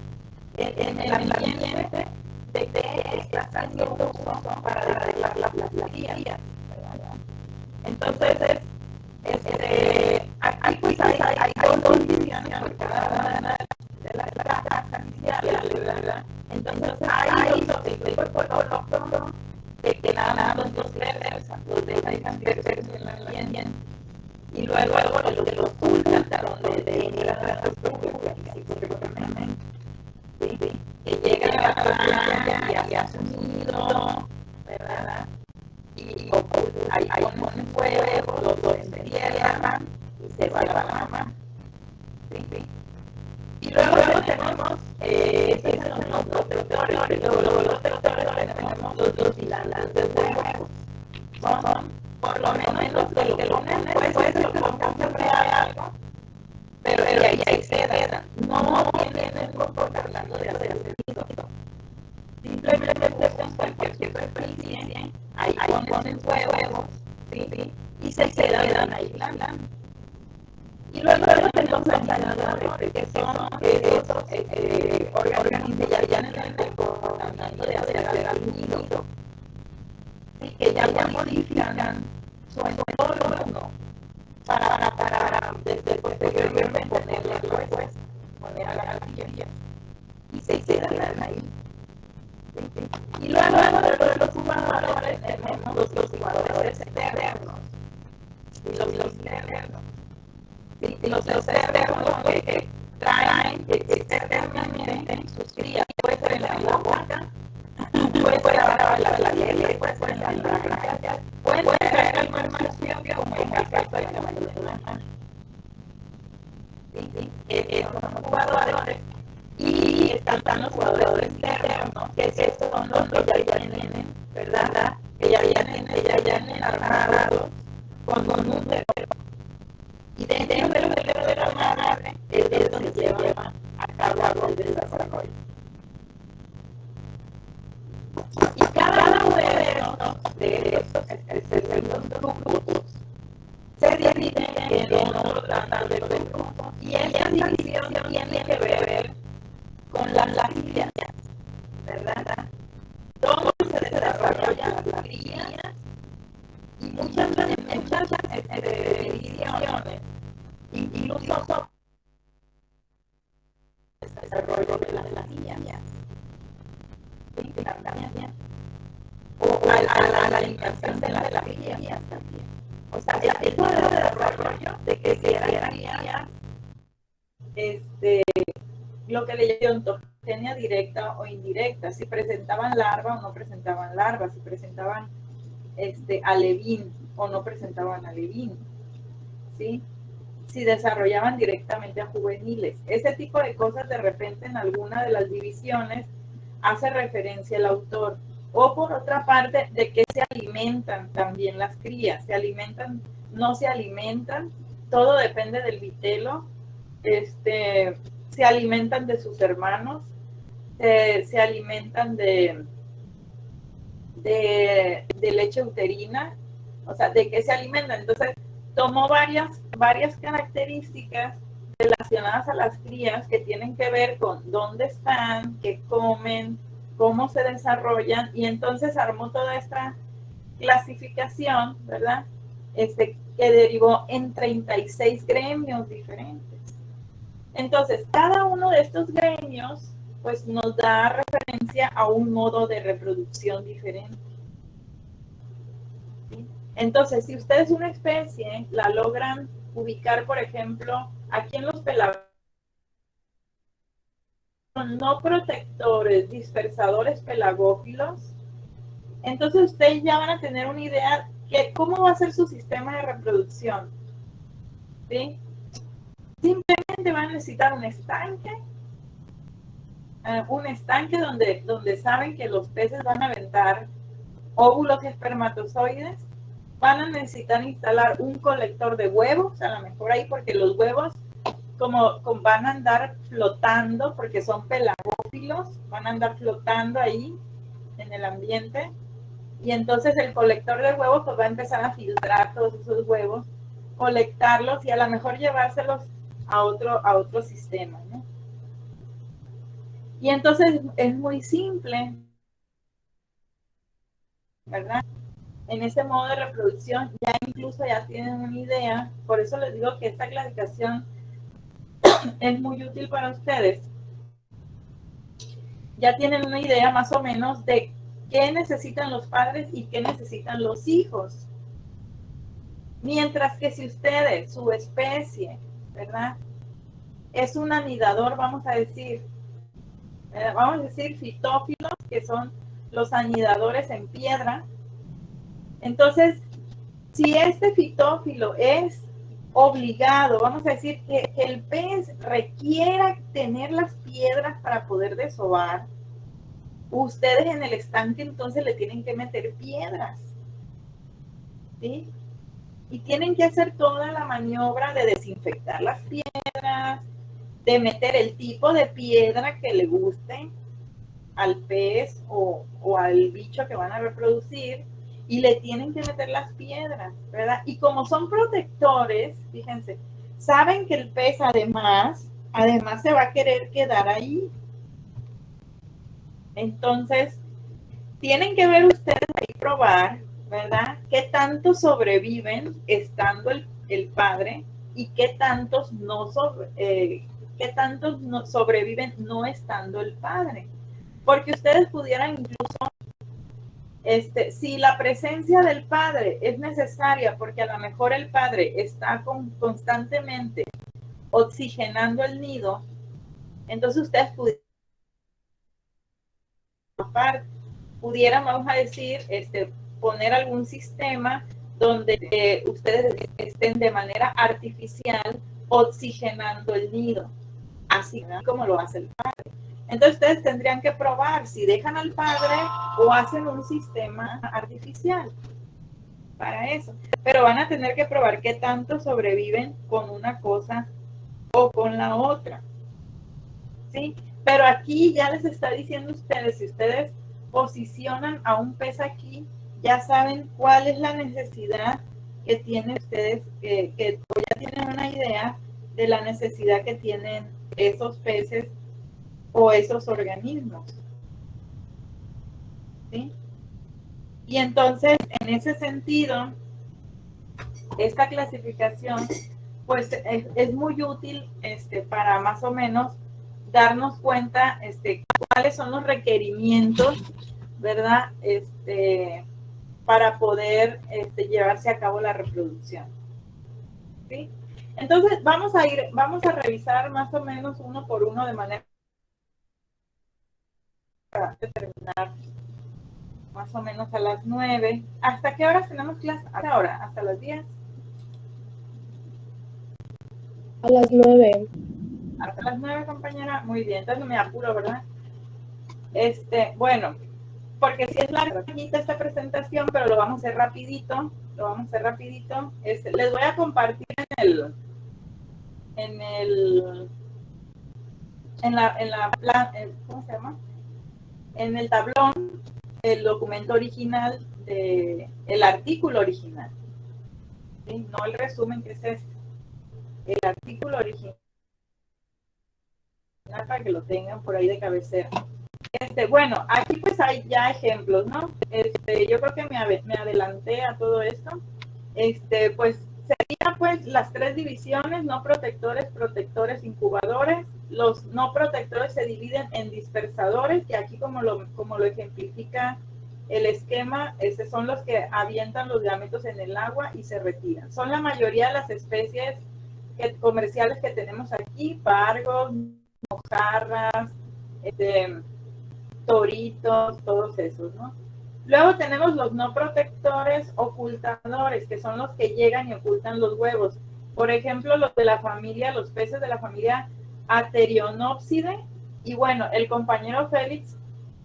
en el ambiente de qué está haciendo uso para arreglar la plastiquía, ¿verdad? Entonces, aquí pues hay dos divisiones por cada una de las cajas iniciales, ¿verdad? Entonces hay el grupo ecológico de que nada los dos crecer, los dejan crecer en la línea, y luego los de los pulsan, donde las estructuras que llegan a la playa y hacen sonido, ¿verdad? Y ahí ponen fuego, los dos se cierran y se va la mamá. ¿Sí? Y luego tenemos los dos territorios, luego tenemos los dos hilantes de huevos. Son por lo menos de lo que lo ponen, puede ser que pongan siempre algo, pero ahí se quedan. No tienen comportamiento de hacer sentido. Simplemente con cualquier superficie, ahí ponen huevos, ¿sí? Y se quedan ahí. Y luego tenemos los ganadores, que son esos organismos que ya tienen el comportamiento de hacer algún nido, y que ya modifican su entorno para desde posteriormente ponerle después, poner a la artillería, y se quedan ahí. Y luego de los jugadores tenemos los jugadores externos y los externos. Los externos que traen externamente sus crías, puede ser en la boca, puede ser la piel, puede ser en la garganta, puede ser algo más frío como en el caso de la mayoría. Son jugadores. Y están los jugadores externos, que son los que ya vienen, ¿verdad? Que ya vienen armados con un número. Y dentro del número de la madre es donde se lleva a cabo el desarrollo. Y cada uno de estos grupos se divide en tratando de grupo. Y esa división tiene que ver con las crías, ¿verdad? Cómo se desarrollan las crías y muchas divisiones, incluso son el desarrollo de las crías. O a la alimentación de las crías también. O sea, el tipo de desarrollo de que si eran crías, lo que le llaman ontogenia directa o indirecta, si presentaban larva o no presentaban larva, si presentaban alevín o no presentaban alevín, ¿sí? Si desarrollaban directamente a juveniles. Ese tipo de cosas de repente en alguna de las divisiones hace referencia el autor. O por otra parte, de qué se alimentan también las crías. ¿Se alimentan? ¿No se alimentan? Todo depende del vitelo. Se alimentan de sus hermanos. Se alimentan de leche uterina. O sea, ¿de qué se alimentan? Entonces, tomó varias características relacionadas a las crías que tienen que ver con dónde están, qué comen, cómo se desarrollan, y entonces armó toda esta clasificación, ¿verdad? Que derivó en 36 gremios diferentes. Entonces, cada uno de estos gremios, pues nos da referencia a un modo de reproducción diferente. ¿Sí? Entonces, si ustedes una especie la logran ubicar, por ejemplo, aquí en los pelagóficos, no protectores, dispersadores pelagófilos, entonces ustedes ya van a tener una idea de cómo va a ser su sistema de reproducción. ¿Sí? Simplemente van a necesitar un estanque donde saben que los peces van a aventar óvulos y espermatozoides. Van a necesitar instalar un colector de huevos, a lo mejor ahí, porque los huevos como van a andar flotando, porque son pelagófilos, van a andar flotando ahí en el ambiente, y entonces el colector de huevos pues va a empezar a filtrar todos esos huevos, colectarlos y a lo mejor llevárselos a otro sistema, ¿no? Y entonces es muy simple, ¿verdad? En ese modo de reproducción ya tienen una idea. Por eso les digo que esta clasificación es muy útil para ustedes. Ya tienen una idea más o menos de qué necesitan los padres y qué necesitan los hijos. Mientras que si ustedes, su especie, ¿verdad?, es un anidador, vamos a decir fitófilos, que son los anidadores en piedra. Entonces, si este fitófilo es obligado, vamos a decir que el pez requiera tener las piedras para poder desovar, ustedes en el estanque entonces le tienen que meter piedras, ¿sí? Y tienen que hacer toda la maniobra de desinfectar las piedras, de meter el tipo de piedra que le guste al pez o al bicho que van a reproducir, y le tienen que meter las piedras, ¿verdad? Y como son protectores, fíjense, saben que el pez además se va a querer quedar ahí. Entonces, tienen que ver ustedes ahí, probar, ¿verdad?, qué tanto sobreviven estando el padre y qué tantos sobreviven no estando el padre. Porque ustedes pudieran incluso, si la presencia del padre es necesaria, porque a lo mejor el padre está constantemente oxigenando el nido, entonces ustedes pudieran, vamos a decir, poner algún sistema donde ustedes estén de manera artificial oxigenando el nido, así como lo hace el padre. Entonces ustedes tendrían que probar si dejan al padre o hacen un sistema artificial para eso. Pero van a tener que probar qué tanto sobreviven con una cosa o con la otra, ¿sí? Pero aquí ya les está diciendo ustedes, si ustedes posicionan a un pez aquí, ya saben cuál es la necesidad que tienen ustedes, que ya tienen una idea de la necesidad que tienen esos peces o esos organismos. ¿Sí? Y entonces, en ese sentido, esta clasificación pues es muy útil para más o menos darnos cuenta cuáles son los requerimientos, ¿verdad? Para poder llevarse a cabo la reproducción. ¿Sí? Entonces, vamos a revisar más o menos uno por uno de manera para terminar más o menos a las 9. ¿Hasta qué horas tenemos clase? Ahora, hasta las 10. A las 9. Hasta las 9, compañera. Muy bien, entonces no me apuro, ¿verdad? Bueno, porque si es larga esta presentación, pero lo vamos a hacer rapidito. Les voy a compartir ¿cómo se llama? En el tablón, el documento original el artículo original. ¿Sí? No el resumen que es el artículo original, para que lo tengan por ahí de cabecera. Bueno, aquí pues hay ya ejemplos, ¿no? Yo creo que me adelanté a todo esto. Pues serían pues las 3 divisiones: no protectores, protectores, incubadores. Los no protectores se dividen en dispersadores, que aquí como lo ejemplifica el esquema, son los que avientan los gametos en el agua y se retiran. Son la mayoría de las especies comerciales que tenemos aquí: pargos, mojarras, toritos, todos esos, ¿no? Luego tenemos los no protectores ocultadores, que son los que llegan y ocultan los huevos. Por ejemplo, los peces de la familia Aterionopsidae. Y bueno, el compañero Félix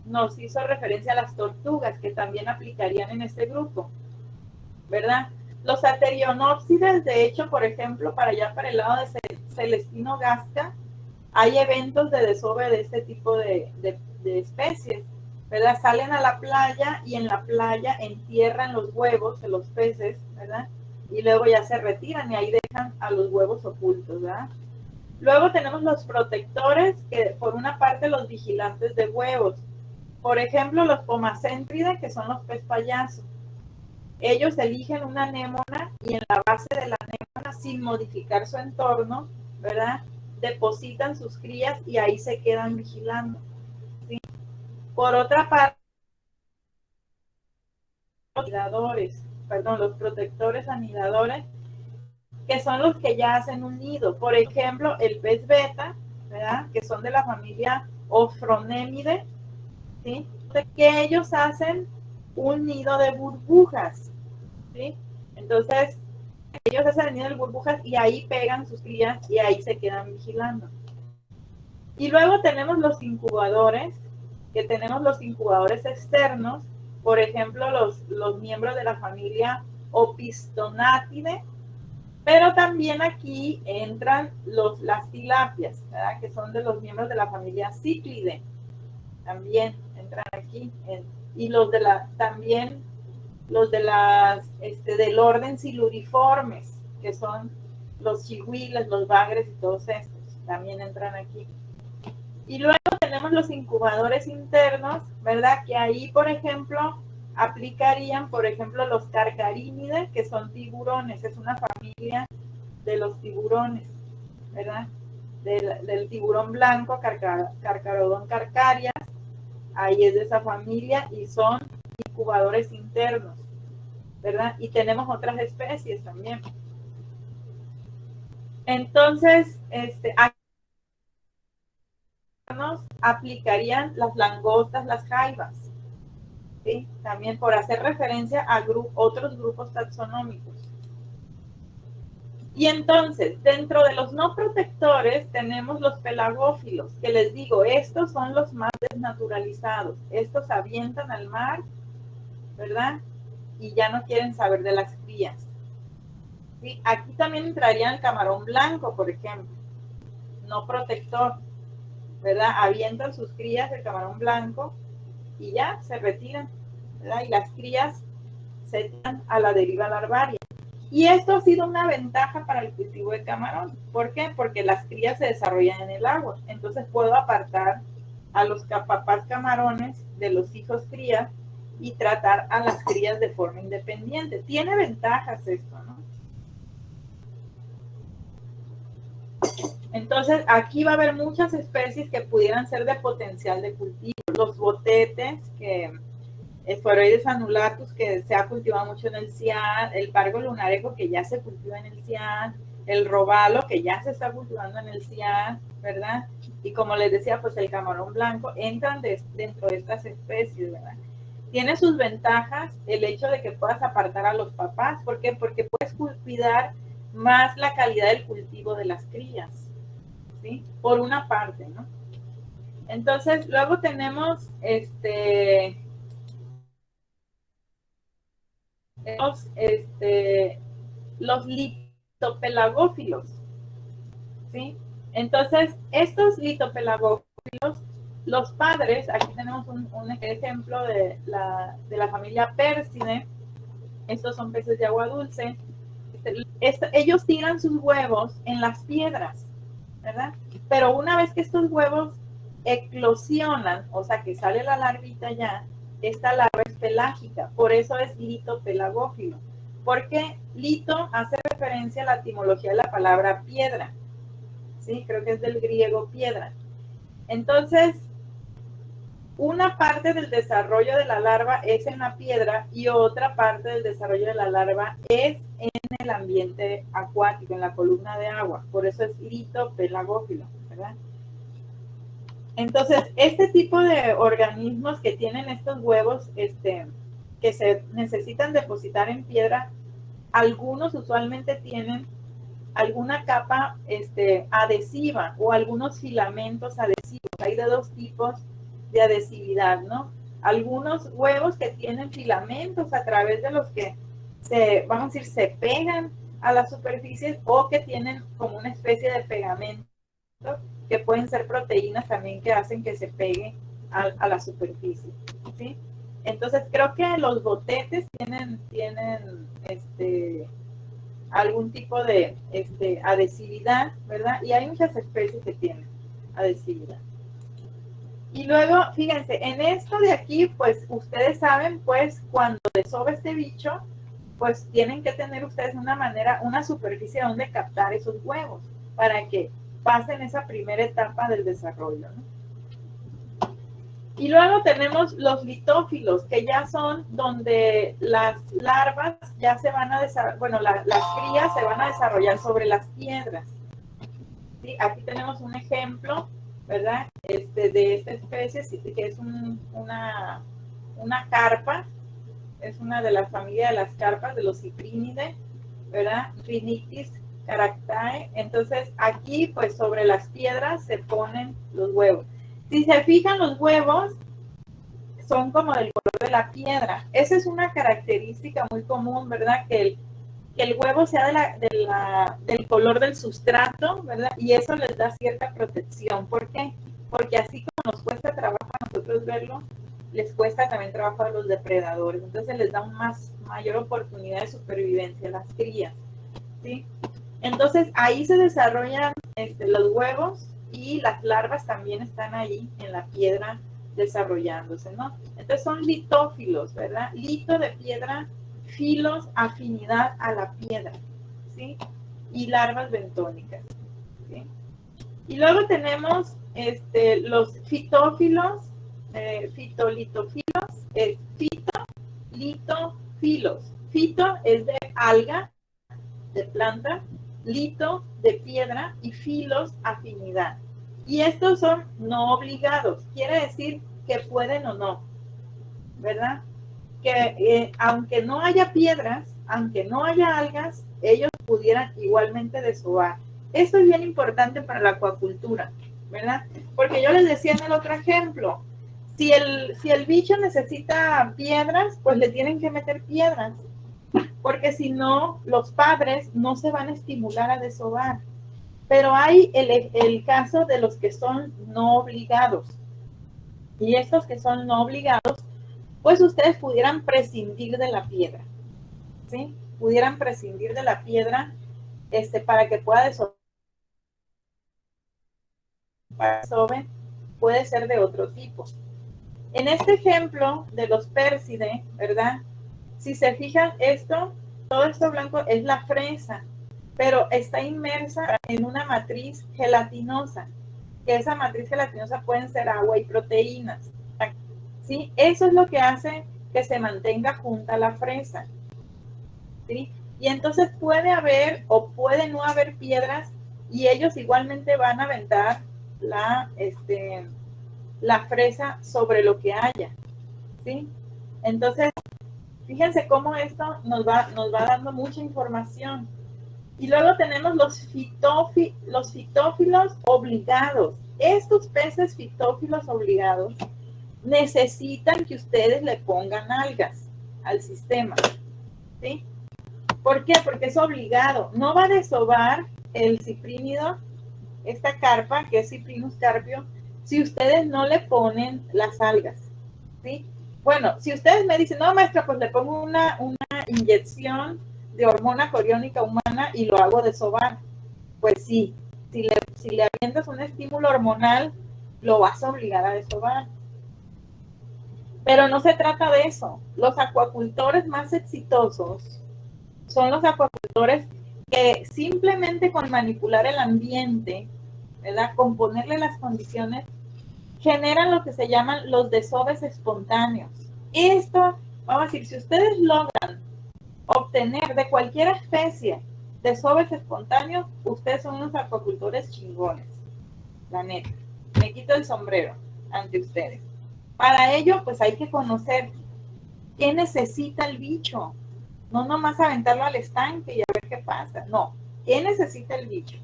nos hizo referencia a las tortugas, que también aplicarían en este grupo, ¿verdad? Los Aterionopsidae, de hecho, por ejemplo, para allá, para el lado de Celestino Gasca, hay eventos de desove de este tipo de especies, ¿verdad? Salen a la playa y en la playa entierran los huevos de los peces, ¿verdad? Y luego ya se retiran y ahí dejan a los huevos ocultos, ¿verdad? Luego tenemos los protectores, que por una parte los vigilantes de huevos. Por ejemplo, los Pomacéntridae, que son los pez payaso. Ellos eligen una anémona y en la base de la anémona, sin modificar su entorno, ¿verdad?, depositan sus crías y ahí se quedan vigilando. ¿Sí? Por otra parte, los protectores anidadores, que son los que ya hacen un nido. Por ejemplo, el pez beta, ¿verdad?, que son de la familia Ophronemidae, ¿sí?, que ellos hacen un nido de burbujas, ¿sí? Entonces, ellos hacen el nido de burbujas y ahí pegan sus crías y ahí se quedan vigilando. Y luego tenemos los incubadores, que tenemos los incubadores externos, por ejemplo, los miembros de la familia Opistonatidae, pero también aquí entran las tilapias, ¿verdad?, que son de los miembros de la familia Cíclidae. También entran aquí. Y también los del orden Siluriformes, que son los chihuiles, los bagres y todos estos, también entran aquí. Y luego tenemos los incubadores internos, ¿verdad?, que ahí, por ejemplo, aplicarían, por ejemplo, los Carcharínidae, que son tiburones, es una familia de los tiburones, ¿verdad?, del tiburón blanco, Carcharodon carcharias, ahí es de esa familia y son incubadores internos, ¿verdad? Y tenemos otras especies también. Entonces, aquí nos aplicarían las langostas, las jaivas, ¿sí? También por hacer referencia a otros grupos taxonómicos. Y entonces, dentro de los no protectores tenemos los pelagófilos, que les digo, estos son los más desnaturalizados. Estos avientan al mar, ¿verdad?, y ya no quieren saber de las crías. ¿Sí? Aquí también entraría el camarón blanco, por ejemplo, no protector, ¿verdad? Avientan sus crías el camarón blanco y ya se retiran, ¿verdad? Y las crías se tiran a la deriva larvaria. Y esto ha sido una ventaja para el cultivo de camarón. ¿Por qué? Porque las crías se desarrollan en el agua. Entonces puedo apartar a los papás camarones de los hijos crías y tratar a las crías de forma independiente. Tiene ventajas esto, ¿no? Entonces, aquí va a haber muchas especies que pudieran ser de potencial de cultivo. Los botetes, que Sphaeroides annulatus, que se ha cultivado mucho en el CIAD, el pargo lunarejo, que ya se cultiva en el CIAD, el robalo, que ya se está cultivando en el CIAD, ¿verdad? Y como les decía, pues el camarón blanco entran dentro de estas especies, ¿verdad? Tiene sus ventajas el hecho de que puedas apartar a los papás. ¿Por qué? Porque puedes cuidar más la calidad del cultivo de las crías, ¿sí? Por una parte, ¿no? Entonces, luego tenemos los litopelagófilos, ¿sí? Entonces, estos litopelagófilos, los padres, aquí tenemos un ejemplo de la familia Perside. Estos son peces de agua dulce. Ellos tiran sus huevos en las piedras, ¿verdad? Pero una vez que estos huevos eclosionan, o sea que sale la larvita ya, esta larva es pelágica, por eso es litopelagófilo, porque lito hace referencia a la etimología de la palabra piedra, ¿sí? Creo que es del griego piedra. Entonces, una parte del desarrollo de la larva es en la piedra y otra parte del desarrollo de la larva es en el ambiente acuático, en la columna de agua. Por eso es litopelagófilo, ¿verdad? Entonces, este tipo de organismos que tienen estos huevos que se necesitan depositar en piedra, algunos usualmente tienen alguna capa adhesiva o algunos filamentos adhesivos. Hay de dos tipos de adhesividad, ¿no? Algunos huevos que tienen filamentos a través de los que vamos a decir, se pegan a las superficies, o que tienen como una especie de pegamento, que pueden ser proteínas también que hacen que se pegue a la superficie, ¿sí? Entonces creo que los botetes tienen algún tipo de adhesividad, ¿verdad? Y hay muchas especies que tienen adhesividad. Y luego, fíjense, en esto de aquí, pues ustedes saben, pues cuando desova este bicho, pues tienen que tener ustedes una superficie donde captar esos huevos para que pasen esa primera etapa del desarrollo, ¿no? Y luego tenemos los litófilos, que ya son donde las larvas ya se van a desarrollar, bueno, las crías se van a desarrollar sobre las piedras, ¿sí? Aquí tenemos un ejemplo, ¿verdad? De esta especie, que es una carpa, es una de las familias de las carpas, de los Cyprinidae, ¿verdad? Rhinitis caractae. Entonces, aquí, pues, sobre las piedras se ponen los huevos. Si se fijan, los huevos son como del color de la piedra. Esa es una característica muy común, ¿verdad? Que el huevo sea del color del sustrato, ¿verdad? Y eso les da cierta protección. ¿Por qué? Porque así como nos cuesta trabajo a nosotros verlo, les cuesta también trabajo a los depredadores. Entonces les da mayor oportunidad de supervivencia a las crías, ¿sí? Entonces ahí se desarrollan los huevos, y las larvas también están ahí en la piedra desarrollándose, ¿no? Entonces son litófilos, ¿verdad? Lito de piedra, filos, afinidad a la piedra, ¿sí? Y larvas bentónicas, ¿sí? Y luego tenemos los fitófilos, fitolitofilos, fitolitofilos. Fito es de alga, de planta, lito de piedra, y filos, afinidad. Y estos son no obligados, quiere decir que pueden o no, ¿verdad? Que aunque no haya piedras, aunque no haya algas, ellos pudieran igualmente desovar. Esto es bien importante para la acuacultura, ¿verdad? Porque yo les decía en el otro ejemplo, si el bicho necesita piedras, pues le tienen que meter piedras, porque si no, los padres no se van a estimular a desovar. Pero hay el caso de los que son no obligados. Y estos que son no obligados, pues ustedes pudieran prescindir de la piedra, ¿sí? pudieran prescindir de la piedra para que pueda desove, puede ser de otro tipo. En este ejemplo de los Pérsidae, ¿verdad? Si se fijan, todo esto blanco es la fresa, pero está inmersa en una matriz gelatinosa, que esa matriz gelatinosa pueden ser agua y proteínas, ¿sí? Eso es lo que hace que se mantenga junta la fresa, ¿sí? Y entonces puede haber o puede no haber piedras y ellos igualmente van a aventar la fresa sobre lo que haya, ¿sí? Entonces, fíjense cómo esto nos va dando mucha información. Y luego tenemos los fitófilos obligados. Estos peces fitófilos obligados necesitan que ustedes le pongan algas al sistema, ¿sí? ¿Por qué? Porque es obligado. No va a desovar el ciprínido, esta carpa, que es Cyprinus carpio, si ustedes no le ponen las algas, ¿sí? Bueno, si ustedes me dicen, no, maestra, pues le pongo una inyección de hormona coriónica humana y lo hago desovar, pues sí, si le avientas un estímulo hormonal, lo vas a obligar a desovar. Pero no se trata de eso. Los acuacultores más exitosos son los acuacultores que simplemente con manipular el ambiente, ¿verdad? Con ponerle las condiciones, generan lo que se llaman los desoves espontáneos. Esto, vamos a decir, si ustedes logran obtener de cualquier especie desoves espontáneos, ustedes son unos acuacultores chingones, la neta. Me quito el sombrero ante ustedes. Para ello, pues hay que conocer qué necesita el bicho. No nomás aventarlo al estanque y a ver qué pasa. No, ¿qué necesita el bicho?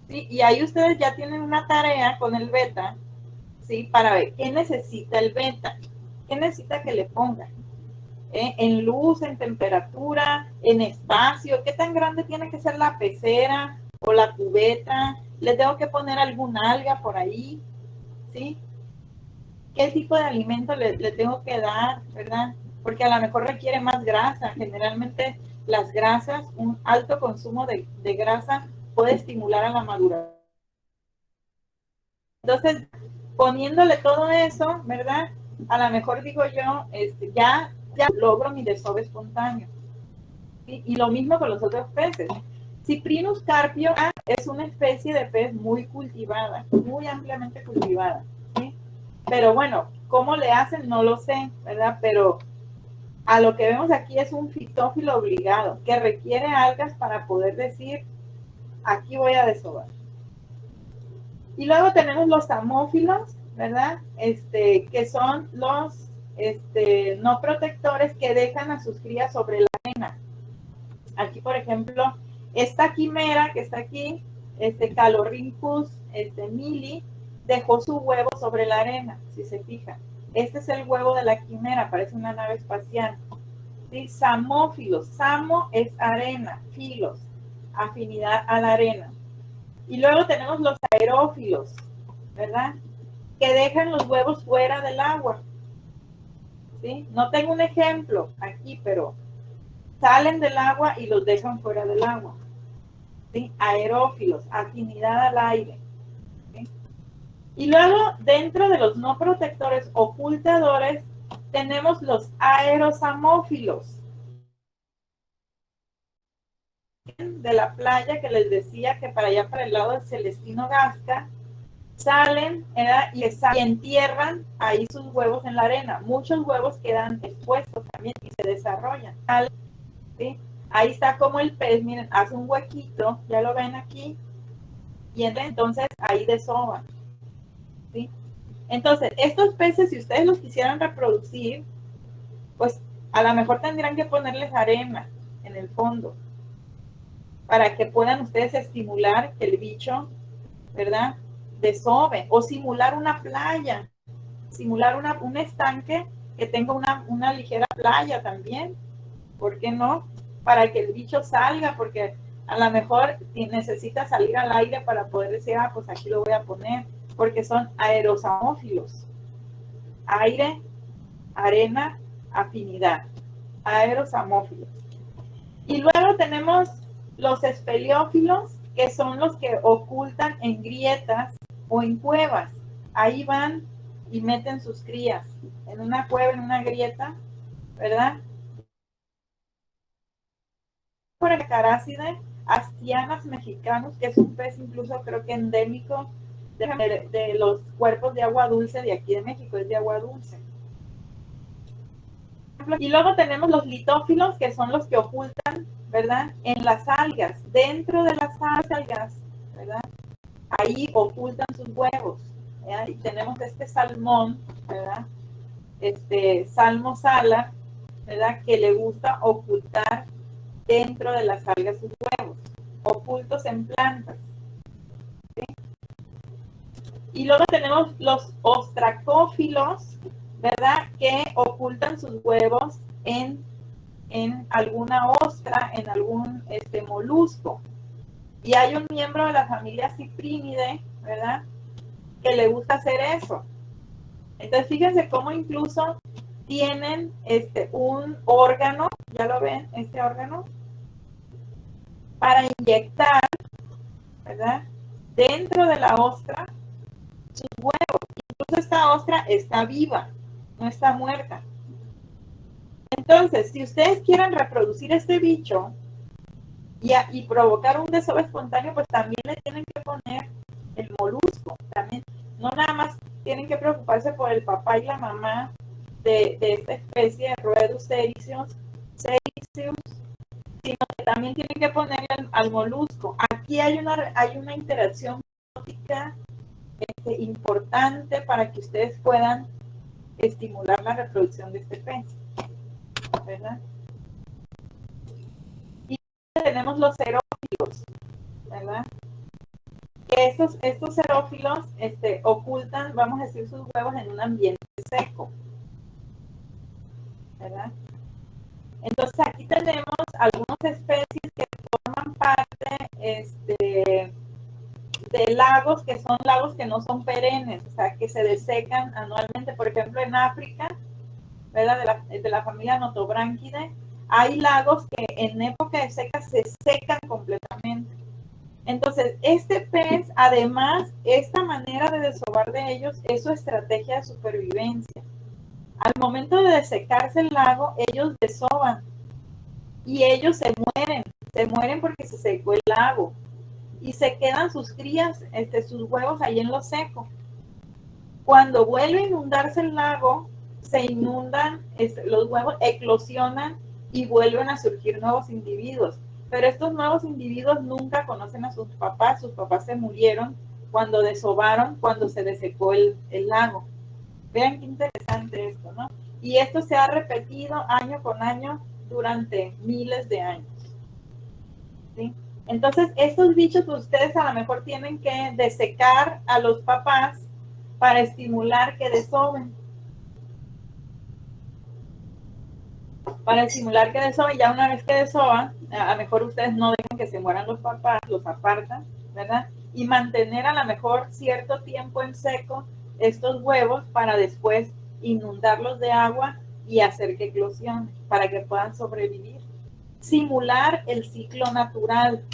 ¿Sí? Y ahí ustedes ya tienen una tarea con el beta, ¿sí? Para ver qué necesita el beta, qué necesita que le pongan. En luz, en temperatura, en espacio, qué tan grande tiene que ser la pecera o la cubeta, le tengo que poner algún alga por ahí, ¿sí? ¿Qué tipo de alimento le tengo que dar, verdad? Porque a lo mejor requiere más grasa. Generalmente las grasas, un alto consumo de grasa puede estimular a la maduración. Entonces, poniéndole todo eso, ¿verdad? A lo mejor digo yo, ya logro mi desove espontáneo. ¿Sí? Y lo mismo con los otros peces. Cyprinus carpio es una especie de pez muy cultivada, muy ampliamente cultivada, ¿sí? Pero bueno, ¿cómo le hacen? No lo sé, ¿verdad? Pero a lo que vemos aquí es un fitófilo obligado, que requiere algas para poder decir, aquí voy a desovar. Y luego tenemos los amófilos, ¿verdad? Que son los no protectores que dejan a sus crías sobre la arena. Aquí, por ejemplo, esta quimera que está aquí, Calorhynchus mili, dejó su huevo sobre la arena, si se fijan. Este es el huevo de la quimera, parece una nave espacial. ¿Sí? Samófilos, samo es arena, filos, afinidad a la arena. Y luego tenemos los aerófilos, ¿verdad? Que dejan los huevos fuera del agua. ¿Sí? No tengo un ejemplo aquí, pero salen del agua y los dejan fuera del agua. ¿Sí? Aerófilos, afinidad al aire. ¿Sí? Y luego, dentro de los no protectores ocultadores, tenemos los aerosamófilos. De la playa que les decía que para allá, para el lado de Celestino Gasca, salen y entierran ahí sus huevos en la arena. Muchos huevos quedan expuestos también y se desarrollan. ¿Sí? Ahí está como el pez, miren, hace un huequito, ya lo ven aquí, y entonces ahí desovan. ¿Sí? Entonces, estos peces, si ustedes los quisieran reproducir, pues a lo mejor tendrían que ponerles arena en el fondo para que puedan ustedes estimular que el bicho, ¿verdad?, desove, o simular una playa, simular un estanque que tenga una ligera playa también, ¿por qué no? Para que el bicho salga, porque a lo mejor necesita salir al aire para poder decir, pues aquí lo voy a poner, porque son aerosamófilos. Aire, arena, afinidad. Aerosamófilos. Y luego tenemos los espeleófilos, que son los que ocultan en grietas o en cuevas. Ahí van y meten sus crías en una cueva, en una grieta, ¿verdad? Por el carácide, Astianas mexicanus, que es un pez incluso creo que endémico de los cuerpos de agua dulce de aquí de México, es de agua dulce. Y luego tenemos los litófilos, que son los que ocultan, ¿verdad? En las algas, dentro de las algas, ¿verdad? Ahí ocultan sus huevos. ¿verdad? Y tenemos este salmón, ¿verdad? Salmo sala, ¿verdad? Que le gusta ocultar dentro de las algas sus huevos, ocultos en plantas. ¿sí? Y luego tenemos los ostracófilos, ¿verdad? Que ocultan sus huevos en alguna ostra, en algún molusco. Y hay un miembro de la familia Cyprinidae, ¿verdad? Que le gusta hacer eso. Entonces, fíjense cómo incluso tienen un órgano, ya lo ven, este órgano, para inyectar, ¿verdad? Dentro de la ostra, sus huevos. Incluso esta ostra está viva, no está muerta. Entonces, si ustedes quieren reproducir este bicho y provocar un desove espontáneo, pues también le tienen que poner el molusco. También, no nada más tienen que preocuparse por el papá y la mamá de esta especie de Roedus sericius, sino que también tienen que ponerle al molusco. Aquí hay una interacción biológica importante para que ustedes puedan estimular la reproducción de este pez, ¿verdad? Y tenemos los xerófilos, ¿verdad? Que estos xerófilos ocultan, vamos a decir, sus huevos en un ambiente seco, ¿verdad? Entonces aquí tenemos algunas especies que forman parte de lagos que son lagos que no son perennes, o sea, que se desecan anualmente. Por ejemplo, en África, ¿verdad? De la familia Notobranchidae, hay lagos que en época de seca se secan completamente. Entonces, este pez, además, esta manera de desovar de ellos es su estrategia de supervivencia. Al momento de desecarse el lago, ellos desovan y ellos se mueren porque se secó el lago y se quedan sus crías, sus huevos ahí en lo seco. Cuando vuelve a inundarse el lago, se inundan, los huevos eclosionan y vuelven a surgir nuevos individuos. Pero estos nuevos individuos nunca conocen a sus papás se murieron cuando desovaron, cuando se desecó el lago. Vean qué interesante esto, ¿no? Y esto se ha repetido año con año durante miles de años. ¿Sí? Entonces, estos bichos pues, ustedes a lo mejor tienen que desecar a los papás para estimular que desoven. Para estimular que desoven, ya una vez que desovan, a lo mejor ustedes no dejan que se mueran los papás, los apartan, ¿verdad? Y mantener a lo mejor cierto tiempo en seco estos huevos para después inundarlos de agua y hacer que eclosionen para que puedan sobrevivir. Simular el ciclo natural.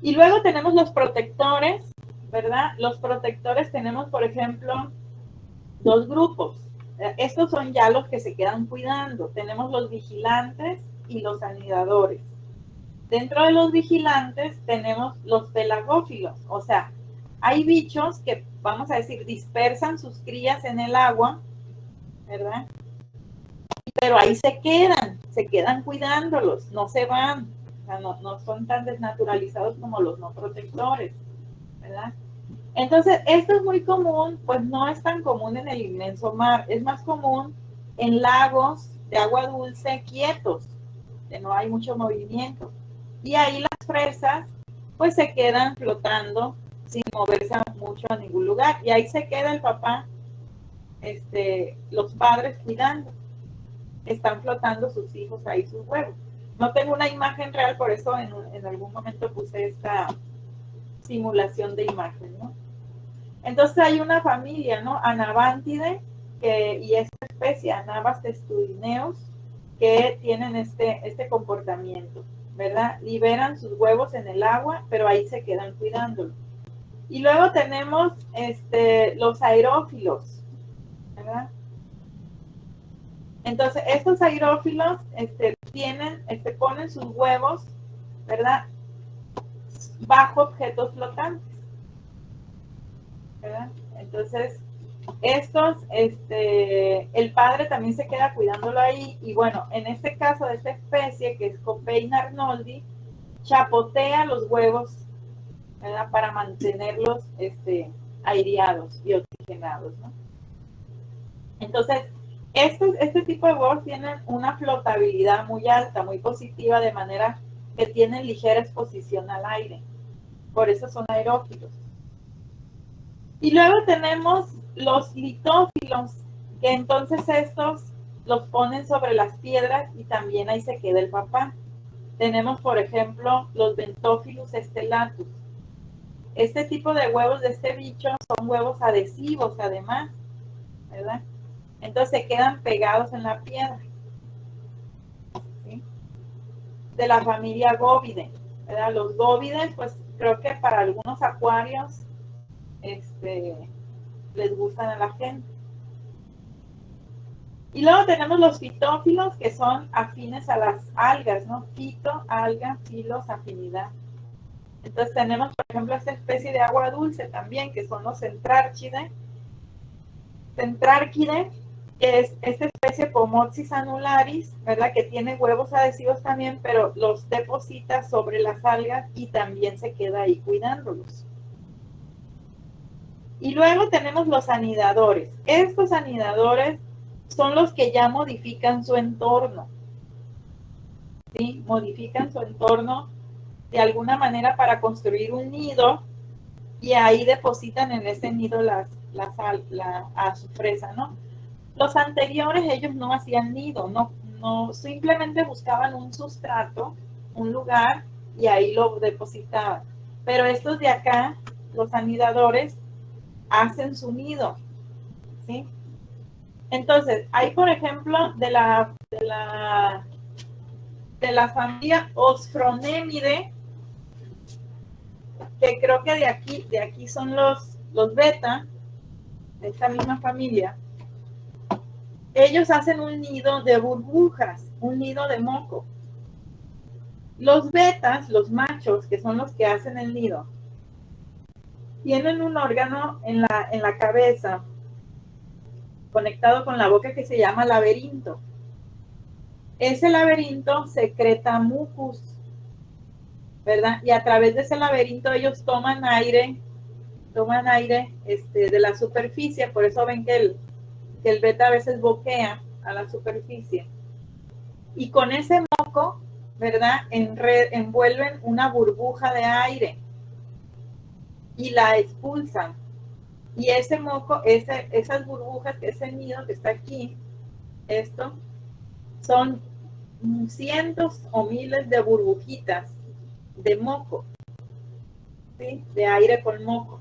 Y luego tenemos los protectores, ¿verdad? Los protectores tenemos, por ejemplo, dos grupos. Estos son ya los que se quedan cuidando. Tenemos los vigilantes y los anidadores. Dentro de los vigilantes tenemos los pelagófilos, o sea, hay bichos que, vamos a decir, dispersan sus crías en el agua, ¿verdad? Pero ahí se quedan cuidándolos, no se van, o sea, no son tan desnaturalizados como los no protectores, ¿verdad? Entonces, esto es muy común, pues no es tan común en el inmenso mar, es más común en lagos de agua dulce quietos, que no hay mucho movimiento. Y ahí las presas, pues se quedan flotando sin moverse mucho a ningún lugar. Y ahí se queda el papá, los padres cuidando. Están flotando sus hijos ahí, sus huevos. No tengo una imagen real, por eso en algún momento puse esta simulación de imagen, ¿no? Entonces hay una familia, ¿no? Anabantidae, y esta especie, Anabas testudineus, que tienen este comportamiento, ¿verdad? Liberan sus huevos en el agua, pero ahí se quedan cuidándolo. Y luego tenemos los aerófilos, ¿verdad? Entonces, estos aerófilos ponen sus huevos, ¿verdad? Bajo objetos flotantes, ¿verdad? Entonces, estos, el padre también se queda cuidándolo ahí, y bueno, en este caso de esta especie, que es Copeina arnoldi, chapotea los huevos, ¿verdad? Para mantenerlos aireados y oxigenados, ¿no? Entonces, este tipo de huevos tienen una flotabilidad muy alta, muy positiva, de manera que tienen ligera exposición al aire. Por eso son aerófilos. Y luego tenemos los litófilos, que entonces estos los ponen sobre las piedras y también ahí se queda el papá. Tenemos, por ejemplo, los Bentophilus stellatus. Este tipo de huevos de este bicho son huevos adhesivos, además, ¿verdad? Entonces se quedan pegados en la piedra, ¿sí? De la familia Gobidae, ¿verdad? Los Gobidae, pues creo que para algunos acuarios les gustan a la gente. Y luego tenemos los fitófilos, que son afines a las algas, ¿no? Fito, alga, filos, afinidad. Entonces tenemos, por ejemplo, esta especie de agua dulce también, que son los Centrarchidae. Centrarchidae, que es esta especie Pomopsis annularis, ¿verdad? Que tiene huevos adhesivos también, pero los deposita sobre las algas y también se queda ahí cuidándolos. Y luego tenemos los anidadores. Estos anidadores son los que ya modifican su entorno, ¿sí? Modifican su entorno de alguna manera para construir un nido, y ahí depositan en ese nido a su presa, ¿no? Los anteriores, ellos no hacían nido, no, simplemente buscaban un sustrato, un lugar, y ahí lo depositaban. Pero estos de acá, los anidadores, hacen su nido, ¿sí? Entonces, hay, por ejemplo, de la familia Osphronemidae, que creo que de aquí son los beta, de esta misma familia. Ellos hacen un nido de burbujas, un nido de moco. Los betas, los machos, que son los que hacen el nido, tienen un órgano en la cabeza conectado con la boca que se llama laberinto. Ese laberinto secreta mucus, ¿verdad? Y a través de ese laberinto ellos toman aire de la superficie. Por eso ven que el beta a veces boquea a la superficie. Y con ese moco, ¿verdad? Envuelven una burbuja de aire y la expulsan. Y ese moco, esas burbujas, ese nido que está aquí, son cientos o miles de burbujitas de moco, ¿sí? De aire con moco.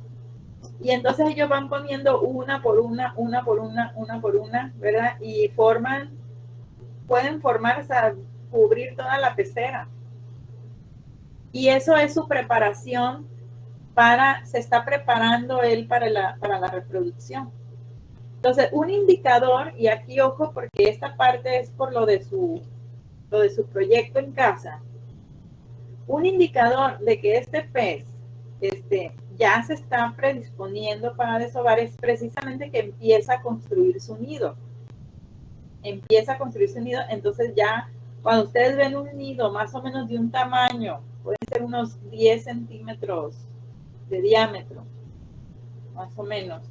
Y entonces ellos van poniendo una por una, ¿verdad? Y pueden formar, o sea, cubrir toda la pecera. Y eso es su preparación se está preparando él para la reproducción. Entonces, un indicador, y aquí ojo, porque esta parte es por lo de su proyecto en casa. Un indicador de que este pez, ya se está predisponiendo para desovar es precisamente que empieza a construir su nido. Entonces ya, cuando ustedes ven un nido más o menos de un tamaño, pueden ser unos 10 centímetros de diámetro, más o menos,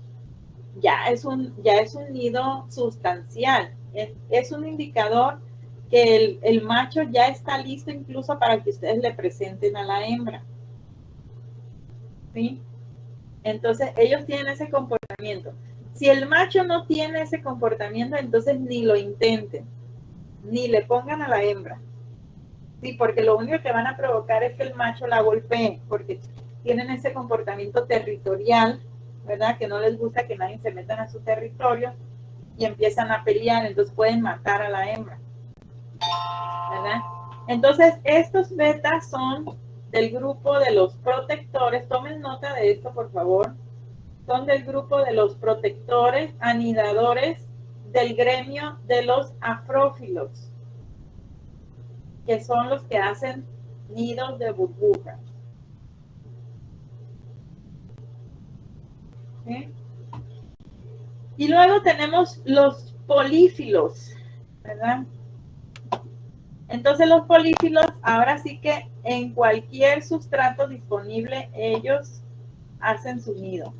ya es un nido sustancial. Es un indicador que el macho ya está listo incluso para que ustedes le presenten a la hembra, ¿sí? Entonces ellos tienen ese comportamiento. Si el macho no tiene ese comportamiento, entonces ni lo intenten, ni le pongan a la hembra, sí, porque lo único que van a provocar es que el macho la golpee, porque tienen ese comportamiento territorial, ¿verdad? Que no les gusta que nadie se meta a su territorio y empiezan a pelear, entonces pueden matar a la hembra. ¿verdad? Entonces, estos betas son del grupo de los protectores. Tomen nota de esto, por favor. Son del grupo de los protectores, anidadores del gremio de los afrófilos, que son los que hacen nidos de burbuja. ¿Sí? Y luego tenemos los polífilos, ¿verdad? Entonces los polífilos, ahora sí que en cualquier sustrato disponible, ellos hacen su nido.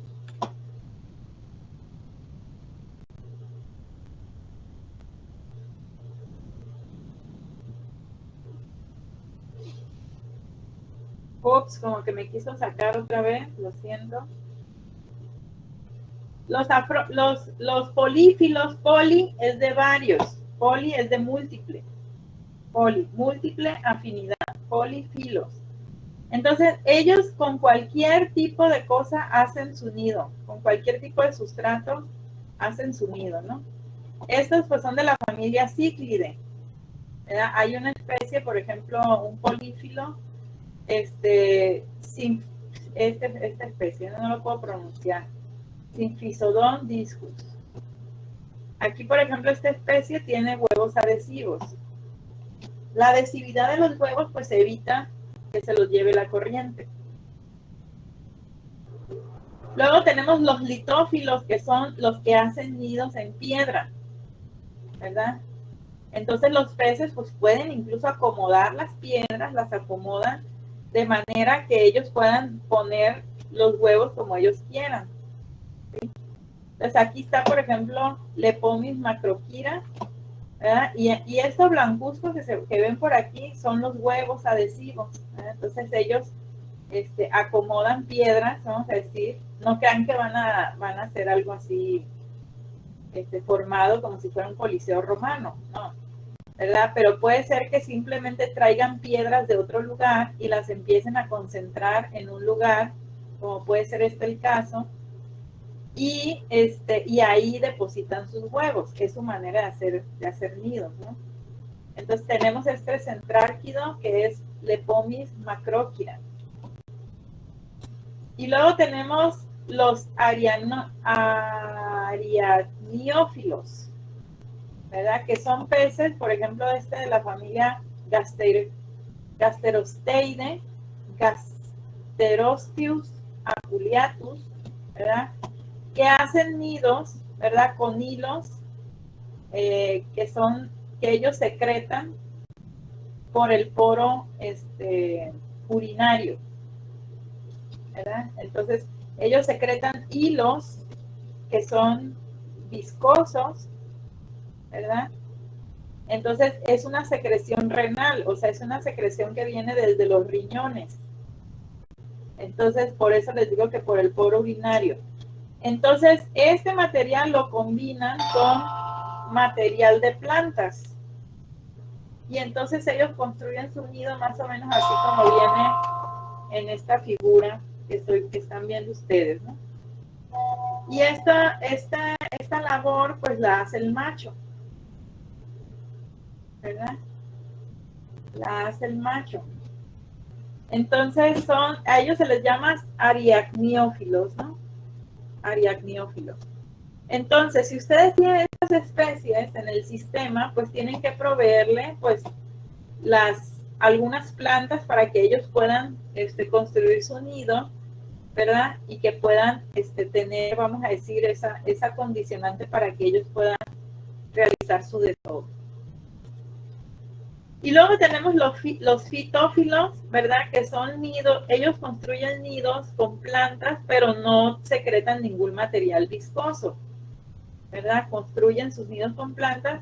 Ups, como que me quiso sacar otra vez, lo siento. Los polífilos, poli es de varios, poli es de múltiple, múltiple afinidad, polífilos. Entonces, ellos con cualquier tipo de cosa hacen su nido, con cualquier tipo de sustrato hacen su nido, ¿no? Estos pues son de la familia Cíclide, ¿verdad? Hay una especie, por ejemplo, un polífilo, esta especie, no lo puedo pronunciar, Symphysodon discus. Aquí, por ejemplo, esta especie tiene huevos adhesivos. La adhesividad de los huevos pues evita que se los lleve la corriente. Luego tenemos los litófilos, que son los que hacen nidos en piedra, ¿verdad? Entonces los peces pues pueden incluso acomodar las piedras, las acomodan de manera que ellos puedan poner los huevos como ellos quieran. ¿Sí? Entonces aquí está, por ejemplo, Lepomis macroquira, ¿verdad? Y estos blancuzcos que ven por aquí son los huevos adhesivos, ¿verdad? Entonces ellos acomodan piedras, vamos a decir, no crean que van a hacer algo así formado como si fuera un coliseo romano, no, ¿verdad? Pero puede ser que simplemente traigan piedras de otro lugar y las empiecen a concentrar en un lugar, como puede ser el caso, y ahí depositan sus huevos, que es su manera de hacer nidos, ¿no? Entonces tenemos este centrárquido que es Lepomis macroquira. Y luego tenemos los ariadniófilos, ¿verdad? Que son peces, por ejemplo, de la familia Gasterosteide, Gasterostius aculeatus, ¿verdad? Que hacen nidos, ¿verdad? Con hilos que ellos secretan por el poro urinario, ¿verdad? Entonces, ellos secretan hilos que son viscosos, ¿verdad? Entonces, es una secreción renal, o sea, es una secreción que viene desde los riñones. Entonces, por eso les digo que por el poro urinario. Entonces, este material lo combinan con material de plantas. Y entonces ellos construyen su nido más o menos así como viene en esta figura que están viendo ustedes, ¿no? Y esta labor pues la hace el macho, ¿verdad? La hace el macho. Entonces a ellos se les llama ariadniófilos, ¿no? Ariadniófilos. Entonces, si ustedes tienen estas especies en el sistema, pues tienen que proveerle pues algunas plantas para que ellos puedan construir su nido, ¿verdad? Y que puedan tener, vamos a decir, esa condicionante para que ellos puedan realizar su desove. Y luego tenemos los fitófilos, ¿verdad? Que son nidos, ellos construyen nidos con plantas, pero no secretan ningún material viscoso, ¿verdad? Construyen sus nidos con plantas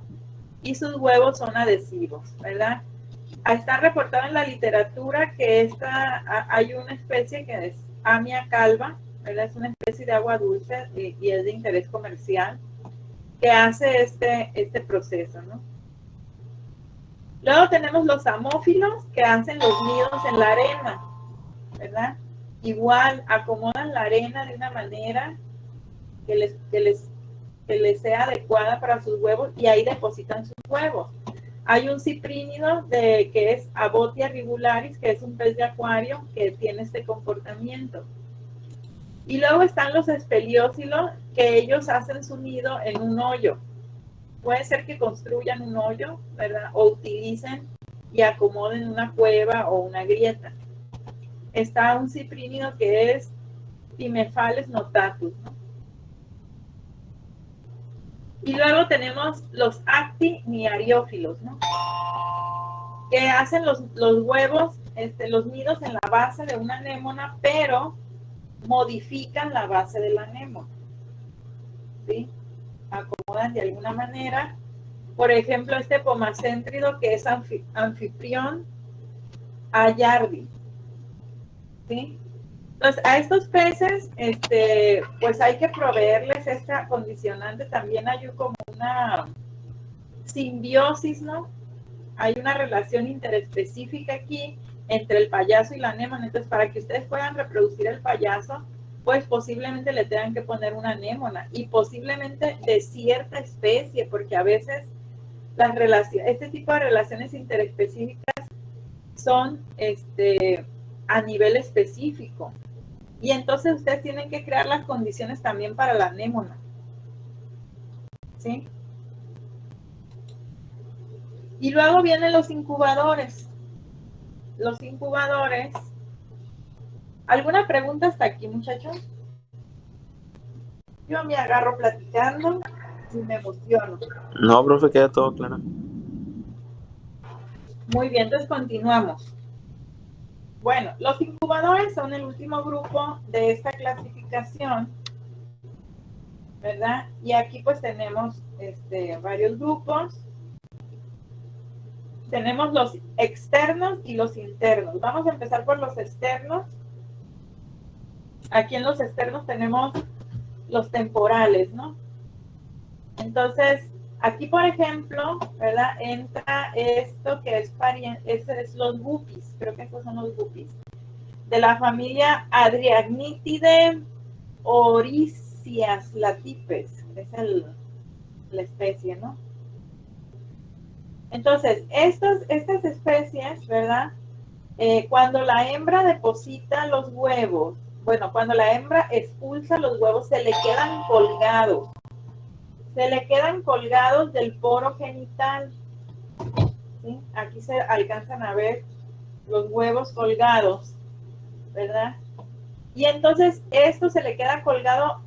y sus huevos son adhesivos, ¿verdad? Está reportado en la literatura que hay una especie que es Amia calva, ¿verdad? Es una especie de agua dulce y es de interés comercial que hace este proceso, ¿no? Luego tenemos los amófilos que hacen los nidos en la arena, ¿verdad? Igual acomodan la arena de una manera que les sea adecuada para sus huevos y ahí depositan sus huevos. Hay un ciprínido que es Abotia ribularis, que es un pez de acuario que tiene este comportamiento. Y luego están los espeleósilos, que ellos hacen su nido en un hoyo. Puede ser que construyan un hoyo, ¿verdad? O utilicen y acomoden una cueva o una grieta. Está un ciprínido que es Pimephales notatus, ¿no? Y luego tenemos los actiniariófilos, ¿no? Que hacen los huevos, los nidos en la base de una anémona, pero modifican la base de la anémona, ¿sí? Acomodan de alguna manera. Por ejemplo, este pomacéntrido que es Amphiprion ayardi, ¿sí? Entonces, a estos peces, pues hay que proveerles esta condicionante. También hay como una simbiosis, ¿no? Hay una relación interespecífica aquí entre el payaso y la anémona. Entonces, para que ustedes puedan reproducir el payaso, pues posiblemente le tengan que poner una anémona y posiblemente de cierta especie, porque a veces las relaciones, este tipo de relaciones interespecíficas son a nivel específico. Y entonces ustedes tienen que crear las condiciones también para la anémona, ¿sí? Y luego vienen los incubadores. Los incubadores. ¿Alguna pregunta hasta aquí, muchachos? Yo me agarro platicando y me emociono. No, profe, queda todo claro. Muy bien, entonces continuamos. Bueno, los incubadores son el último grupo de esta clasificación, ¿verdad? Y aquí pues tenemos varios grupos. Tenemos los externos y los internos. Vamos a empezar por los externos. Aquí en los externos tenemos los temporales, ¿no? Entonces, aquí, por ejemplo, ¿verdad? Entra esto que es los guppies. Creo que estos son los guppies. De la familia Adriagnitidae Oricias latipes. Es la especie, ¿no? Entonces, estas especies, ¿verdad? Cuando la hembra deposita los huevos, bueno, cuando la hembra expulsa los huevos, se le quedan colgados. Se le quedan colgados del poro genital. ¿Sí? Aquí se alcanzan a ver los huevos colgados, ¿verdad? Y entonces esto se le queda colgado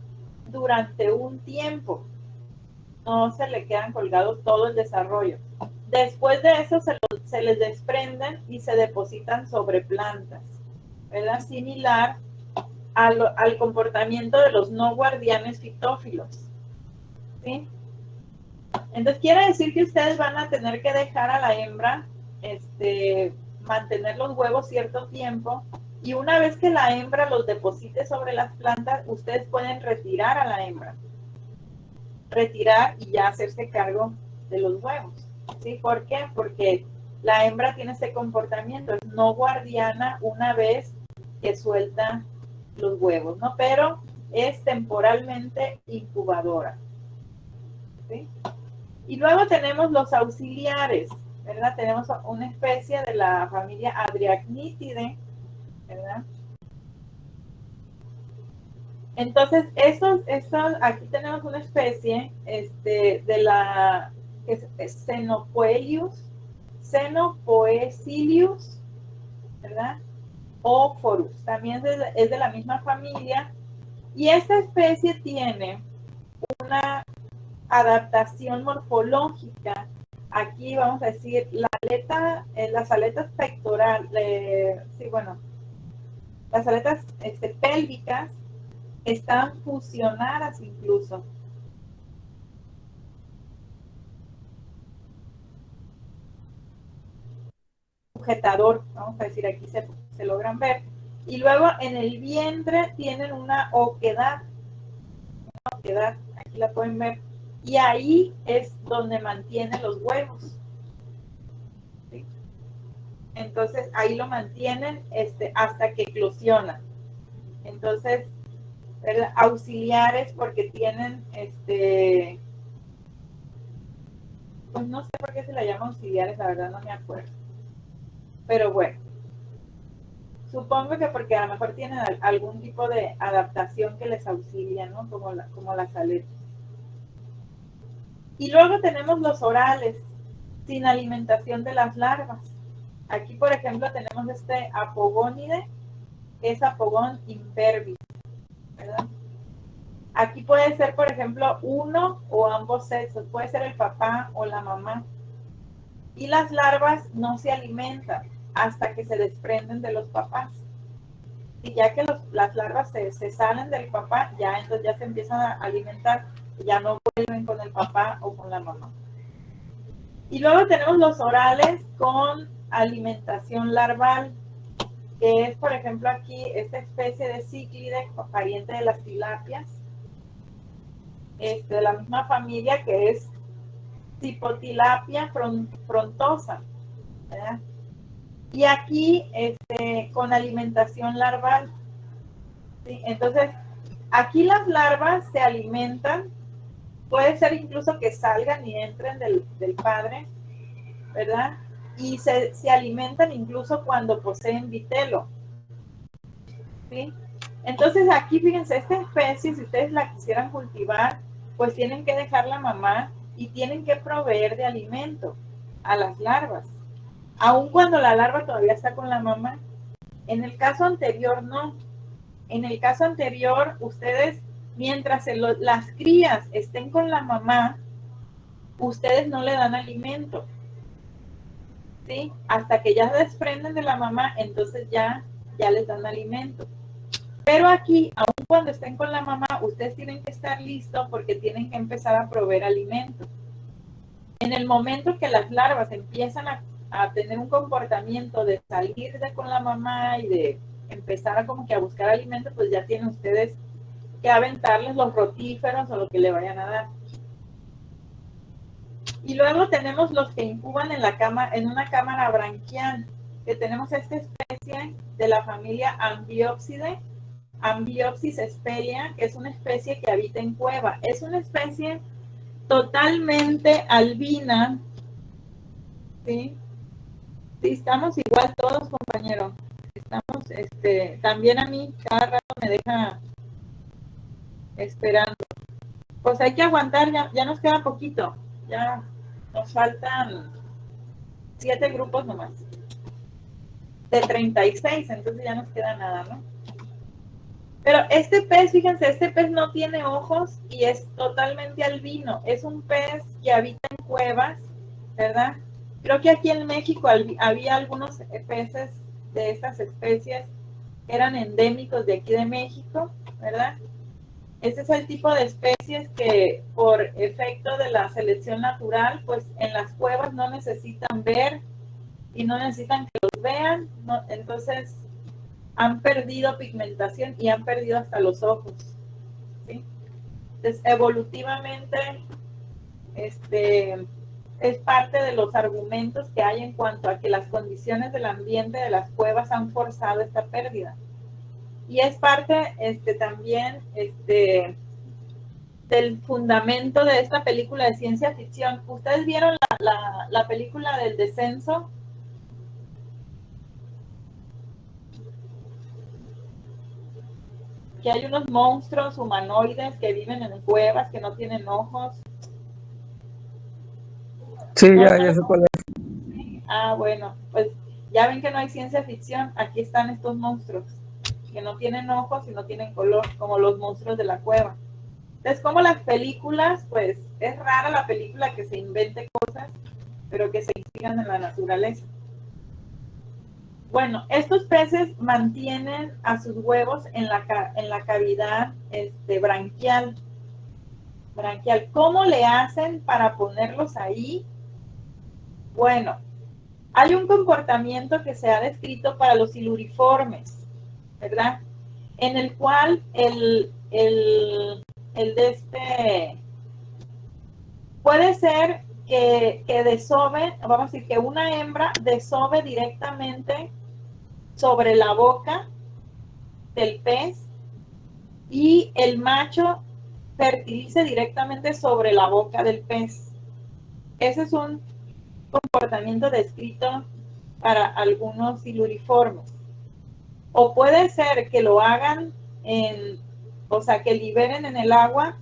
durante un tiempo. No se le quedan colgados todo el desarrollo. Después de eso se les desprenden y se depositan sobre plantas, ¿verdad? Similar al comportamiento de los no guardianes fitófilos, ¿sí? Entonces quiere decir que ustedes van a tener que dejar a la hembra mantener los huevos cierto tiempo, y una vez que la hembra los deposite sobre las plantas, ustedes pueden retirar a la hembra. Retirar y ya hacerse cargo de los huevos. ¿Sí? ¿Por qué? Porque la hembra tiene ese comportamiento, es no guardiana una vez que suelta los huevos, ¿no? Pero es temporalmente incubadora. ¿Sí? Y luego tenemos los auxiliares, ¿verdad? Tenemos una especie de la familia Adriagnitidae, ¿verdad? Entonces, aquí tenemos una especie de la Xenopoecilius, ¿verdad? Ophorus, también es de la misma familia, y esta especie tiene una adaptación morfológica. Aquí vamos a decir las aletas pectorales, sí, bueno, las aletas pélvicas están fusionadas incluso. Sujetador, vamos a decir, aquí se logran ver. Y luego en el vientre tienen una oquedad, aquí la pueden ver, y ahí es donde mantienen los huevos. ¿Sí? Entonces ahí lo mantienen hasta que eclosionan. Entonces, ¿verdad? Auxiliares porque tienen pues no sé por qué se la llama auxiliares, la verdad no me acuerdo. Pero bueno, supongo que porque a lo mejor tienen algún tipo de adaptación que les auxilia, ¿no? Como las alergias. Y luego tenemos los orales, sin alimentación de las larvas. Aquí, por ejemplo, tenemos este apogónide, que es Apogon impervis, ¿verdad? Aquí puede ser, por ejemplo, uno o ambos sexos, puede ser el papá o la mamá. Y las larvas no se alimentan hasta que se desprenden de los papás. Y ya que las larvas se salen del papá, entonces ya se empiezan a alimentar, ya no vuelven con el papá o con la mamá. Y luego tenemos los orales con alimentación larval, que es, por ejemplo, aquí esta especie de cíclide, pariente de las tilapias, de la misma familia, que es Cipotilapia frontosa, ¿verdad? Y aquí con alimentación larval, ¿sí? Entonces, aquí las larvas se alimentan, puede ser incluso que salgan y entren del padre, ¿verdad? Y se alimentan incluso cuando poseen vitelo, ¿sí? Entonces aquí, fíjense, esta especie, si ustedes la quisieran cultivar, pues tienen que dejar la mamá y tienen que proveer de alimento a las larvas, aun cuando la larva todavía está con la mamá. En el caso anterior, no. En el caso anterior, ustedes, mientras las crías estén con la mamá, ustedes no le dan alimento, ¿sí? Hasta que ya se desprenden de la mamá, entonces ya les dan alimento. Pero aquí, aun cuando estén con la mamá, ustedes tienen que estar listos porque tienen que empezar a proveer alimento. En el momento que las larvas empiezan a tener un comportamiento de salir de con la mamá y de empezar a como que a buscar alimento, pues ya tienen ustedes que aventarles los rotíferos o lo que le vayan a dar. Y luego tenemos los que incuban en una cámara branquial, que tenemos esta especie de la familia Ambiopside, Ambiopsis hesperia, que es una especie que habita en cueva. Es una especie totalmente albina, ¿sí? Sí, estamos igual todos, compañeros. Estamos, también a mí cada rato me deja esperando. Pues hay que aguantar, ya nos queda poquito. Ya nos faltan 7 grupos nomás. De 36, entonces ya nos queda nada, ¿no? Pero este pez, fíjense, este pez no tiene ojos y es totalmente albino. Es un pez que habita en cuevas, ¿verdad? Creo que aquí en México había algunos peces de estas especies que eran endémicos de aquí de México, ¿verdad? Este es el tipo de especies que por efecto de la selección natural, pues en las cuevas no necesitan ver y no necesitan que los vean, ¿no? Entonces han perdido pigmentación y han perdido hasta los ojos, ¿sí? Entonces, evolutivamente, es parte de los argumentos que hay en cuanto a que las condiciones del ambiente de las cuevas han forzado esta pérdida. Y es parte también del fundamento de esta película de ciencia ficción. ¿Ustedes vieron la película del descenso? Que hay unos monstruos humanoides que viven en cuevas, que no tienen ojos. Sí, ya sé cuál es. Ah, bueno, pues ya ven que no hay ciencia ficción. Aquí están estos monstruos que no tienen ojos y no tienen color, como los monstruos de la cueva. Entonces, como las películas, pues es rara la película que se invente cosas, pero que se inspiran en la naturaleza. Bueno, estos peces mantienen a sus huevos en la cavidad branquial. ¿Cómo le hacen para ponerlos ahí? Bueno, hay un comportamiento que se ha descrito para los siluriformes, ¿verdad? En el cual puede ser que desove, vamos a decir que una hembra desove directamente sobre la boca del pez y el macho fertilice directamente sobre la boca del pez. Ese es un comportamiento descrito para algunos siluriformes. O puede ser que lo hagan o sea, que liberen en el agua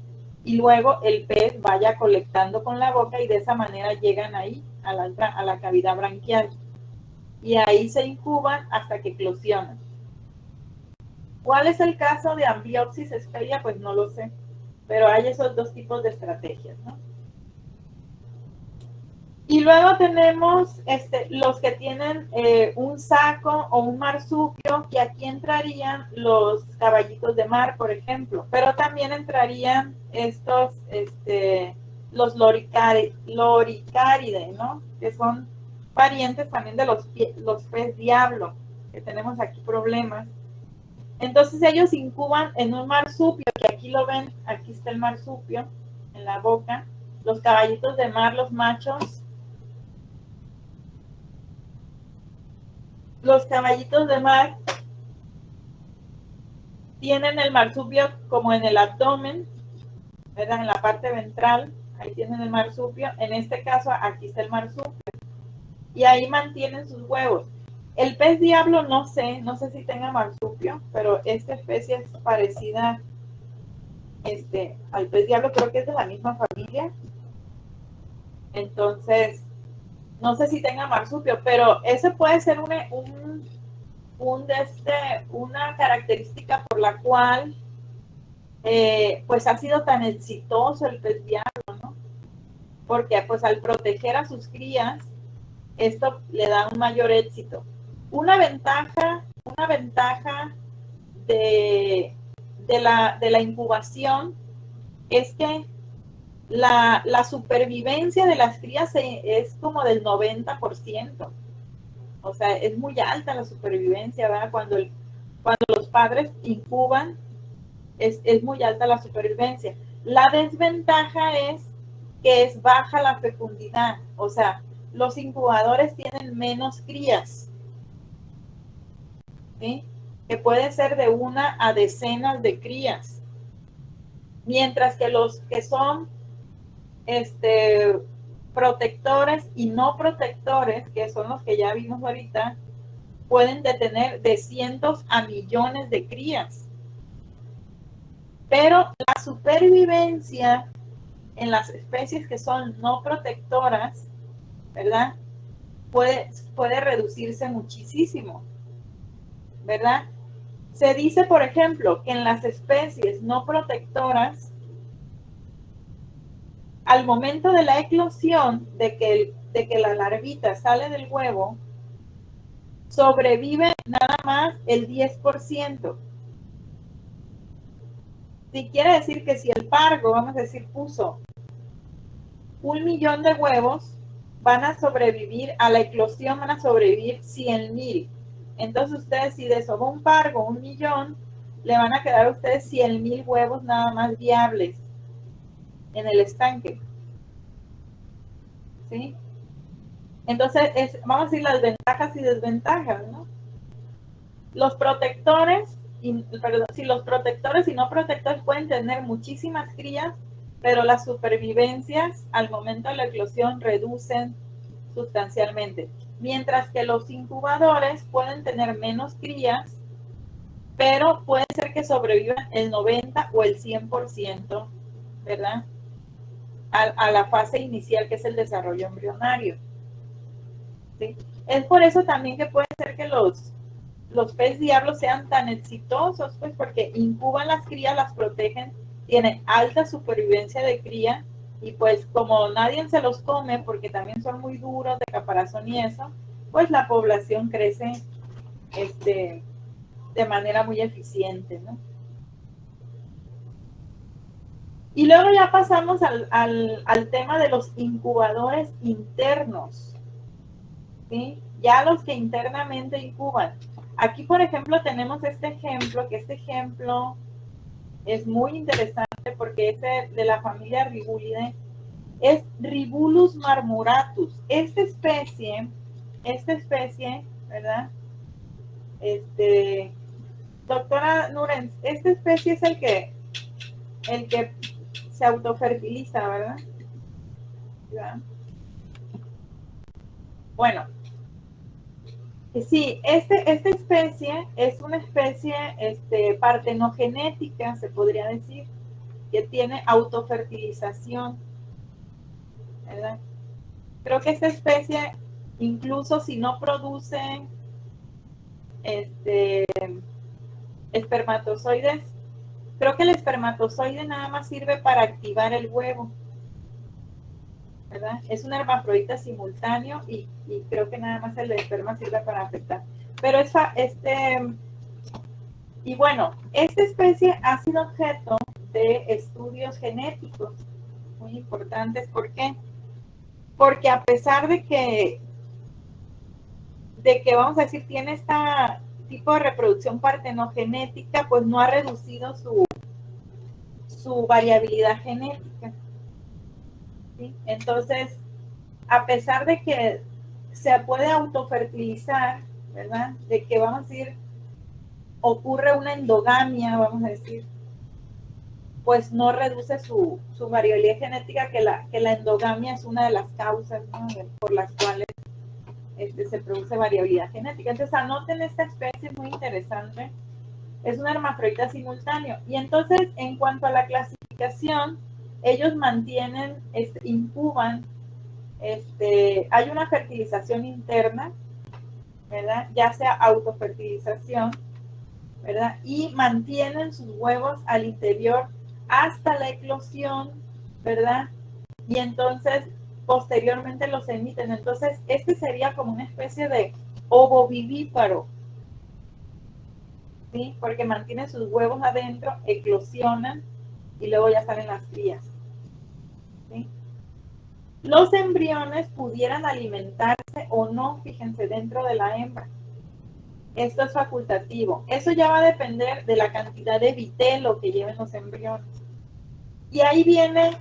y luego el pez vaya colectando con la boca y de esa manera llegan ahí a la cavidad branquial. Y ahí se incuban hasta que eclosionan. ¿Cuál es el caso de Ambliopsis hesperia? Pues no lo sé, pero hay esos dos tipos de estrategias, ¿no? Y luego tenemos los que tienen un saco o un marsupio, que aquí entrarían los caballitos de mar, por ejemplo, pero también entrarían los loricaridae, ¿no? Que son parientes también de los pez diablo, que tenemos aquí problemas. Entonces ellos incuban en un marsupio, que aquí lo ven, aquí está el marsupio en la boca. Los caballitos de mar, los machos. Los caballitos de mar tienen el marsupio como en el abdomen, ¿verdad? En la parte ventral, ahí tienen el marsupio. En este caso, aquí está el marsupio. Y ahí mantienen sus huevos. El pez diablo no sé si tenga marsupio, pero esta especie es parecida al pez diablo, creo que es de la misma familia. Entonces, no sé si tenga marsupio, pero ese puede ser una característica por la cual pues ha sido tan exitoso el pez diablo, ¿no? Porque pues al proteger a sus crías, esto le da un mayor éxito. Una ventaja de la incubación es que la supervivencia de las crías es como del 90%. O sea, es muy alta la supervivencia, ¿verdad? Cuando los padres incuban, es muy alta la supervivencia. La desventaja es que es baja la fecundidad. O sea, los incubadores tienen menos crías, ¿sí? Que puede ser de 1 a decenas de crías. Mientras que los que son protectores y no protectores, que son los que ya vimos ahorita, pueden tener de cientos a millones de crías. Pero la supervivencia en las especies que son no protectoras, ¿verdad? Puede reducirse muchísimo, ¿verdad? Se dice, por ejemplo, que en las especies no protectoras, al momento de la eclosión, de que la larvita sale del huevo, sobrevive nada más el 10%. Si quiere decir que si el pargo, vamos a decir, puso 1,000,000 de huevos, van a sobrevivir, a la eclosión van a sobrevivir 100,000. Entonces ustedes, si desovó un pargo 1,000,000, le van a quedar a ustedes 100,000 huevos nada más viables en el estanque. ¿Sí? Entonces, vamos a decir las ventajas y desventajas, ¿no? Los protectores, los protectores y no protectores pueden tener muchísimas crías, pero las supervivencias al momento de la eclosión reducen sustancialmente. Mientras que los incubadores pueden tener menos crías, pero puede ser que sobrevivan el 90 o el 100%, ¿verdad? A la fase inicial, que es el desarrollo embrionario. ¿Sí? Es por eso también que puede ser que los pez diablos sean tan exitosos, pues porque incuban las crías, las protegen, tienen alta supervivencia de cría, y pues como nadie se los come, porque también son muy duros de caparazón y eso, pues la población crece de manera muy eficiente, ¿no? Y luego ya pasamos al tema de los incubadores internos, ¿sí? Ya los que internamente incuban. Aquí, por ejemplo, tenemos este ejemplo es muy interesante porque es de la familia Ribulidae, es Ribulus marmoratus. Esta especie, ¿verdad? Doctora Nurens, esta especie es el que se autofertiliza, ¿verdad? ¿Ya? Bueno, sí, esta especie es una especie partenogenética, se podría decir, que tiene autofertilización, ¿verdad? Creo que esta especie, incluso si no produce espermatozoides, creo que el espermatozoide nada más sirve para activar el huevo, ¿verdad? Es un hermafrodita simultáneo y creo que nada más el esperma sirve para afectar. Pero y bueno, esta especie ha sido objeto de estudios genéticos muy importantes. ¿Por qué? Porque a pesar de que vamos a decir, tiene este tipo de reproducción partenogenética, pues no ha reducido su variabilidad genética. ¿Sí? Entonces, a pesar de que se puede autofertilizar, ¿verdad? De que vamos a decir, ocurre una endogamia, vamos a decir, pues no reduce su variabilidad genética, que la endogamia es una de las causas, ¿no? Por las cuales se produce variabilidad genética. Entonces, anoten esta especie, es muy interesante. Es un hermafrodita simultáneo. Y entonces, en cuanto a la clasificación, ellos mantienen, incuban, hay una fertilización interna, ¿verdad? Ya sea autofertilización, ¿verdad? Y mantienen sus huevos al interior hasta la eclosión, ¿verdad? Y entonces posteriormente los emiten. Entonces, sería como una especie de ovovivíparo, ¿sí? Porque mantienen sus huevos adentro, eclosionan y luego ya salen las crías, ¿sí? Los embriones pudieran alimentarse o no, fíjense, dentro de la hembra. Esto es facultativo. Eso ya va a depender de la cantidad de vitelo que lleven los embriones. Y ahí viene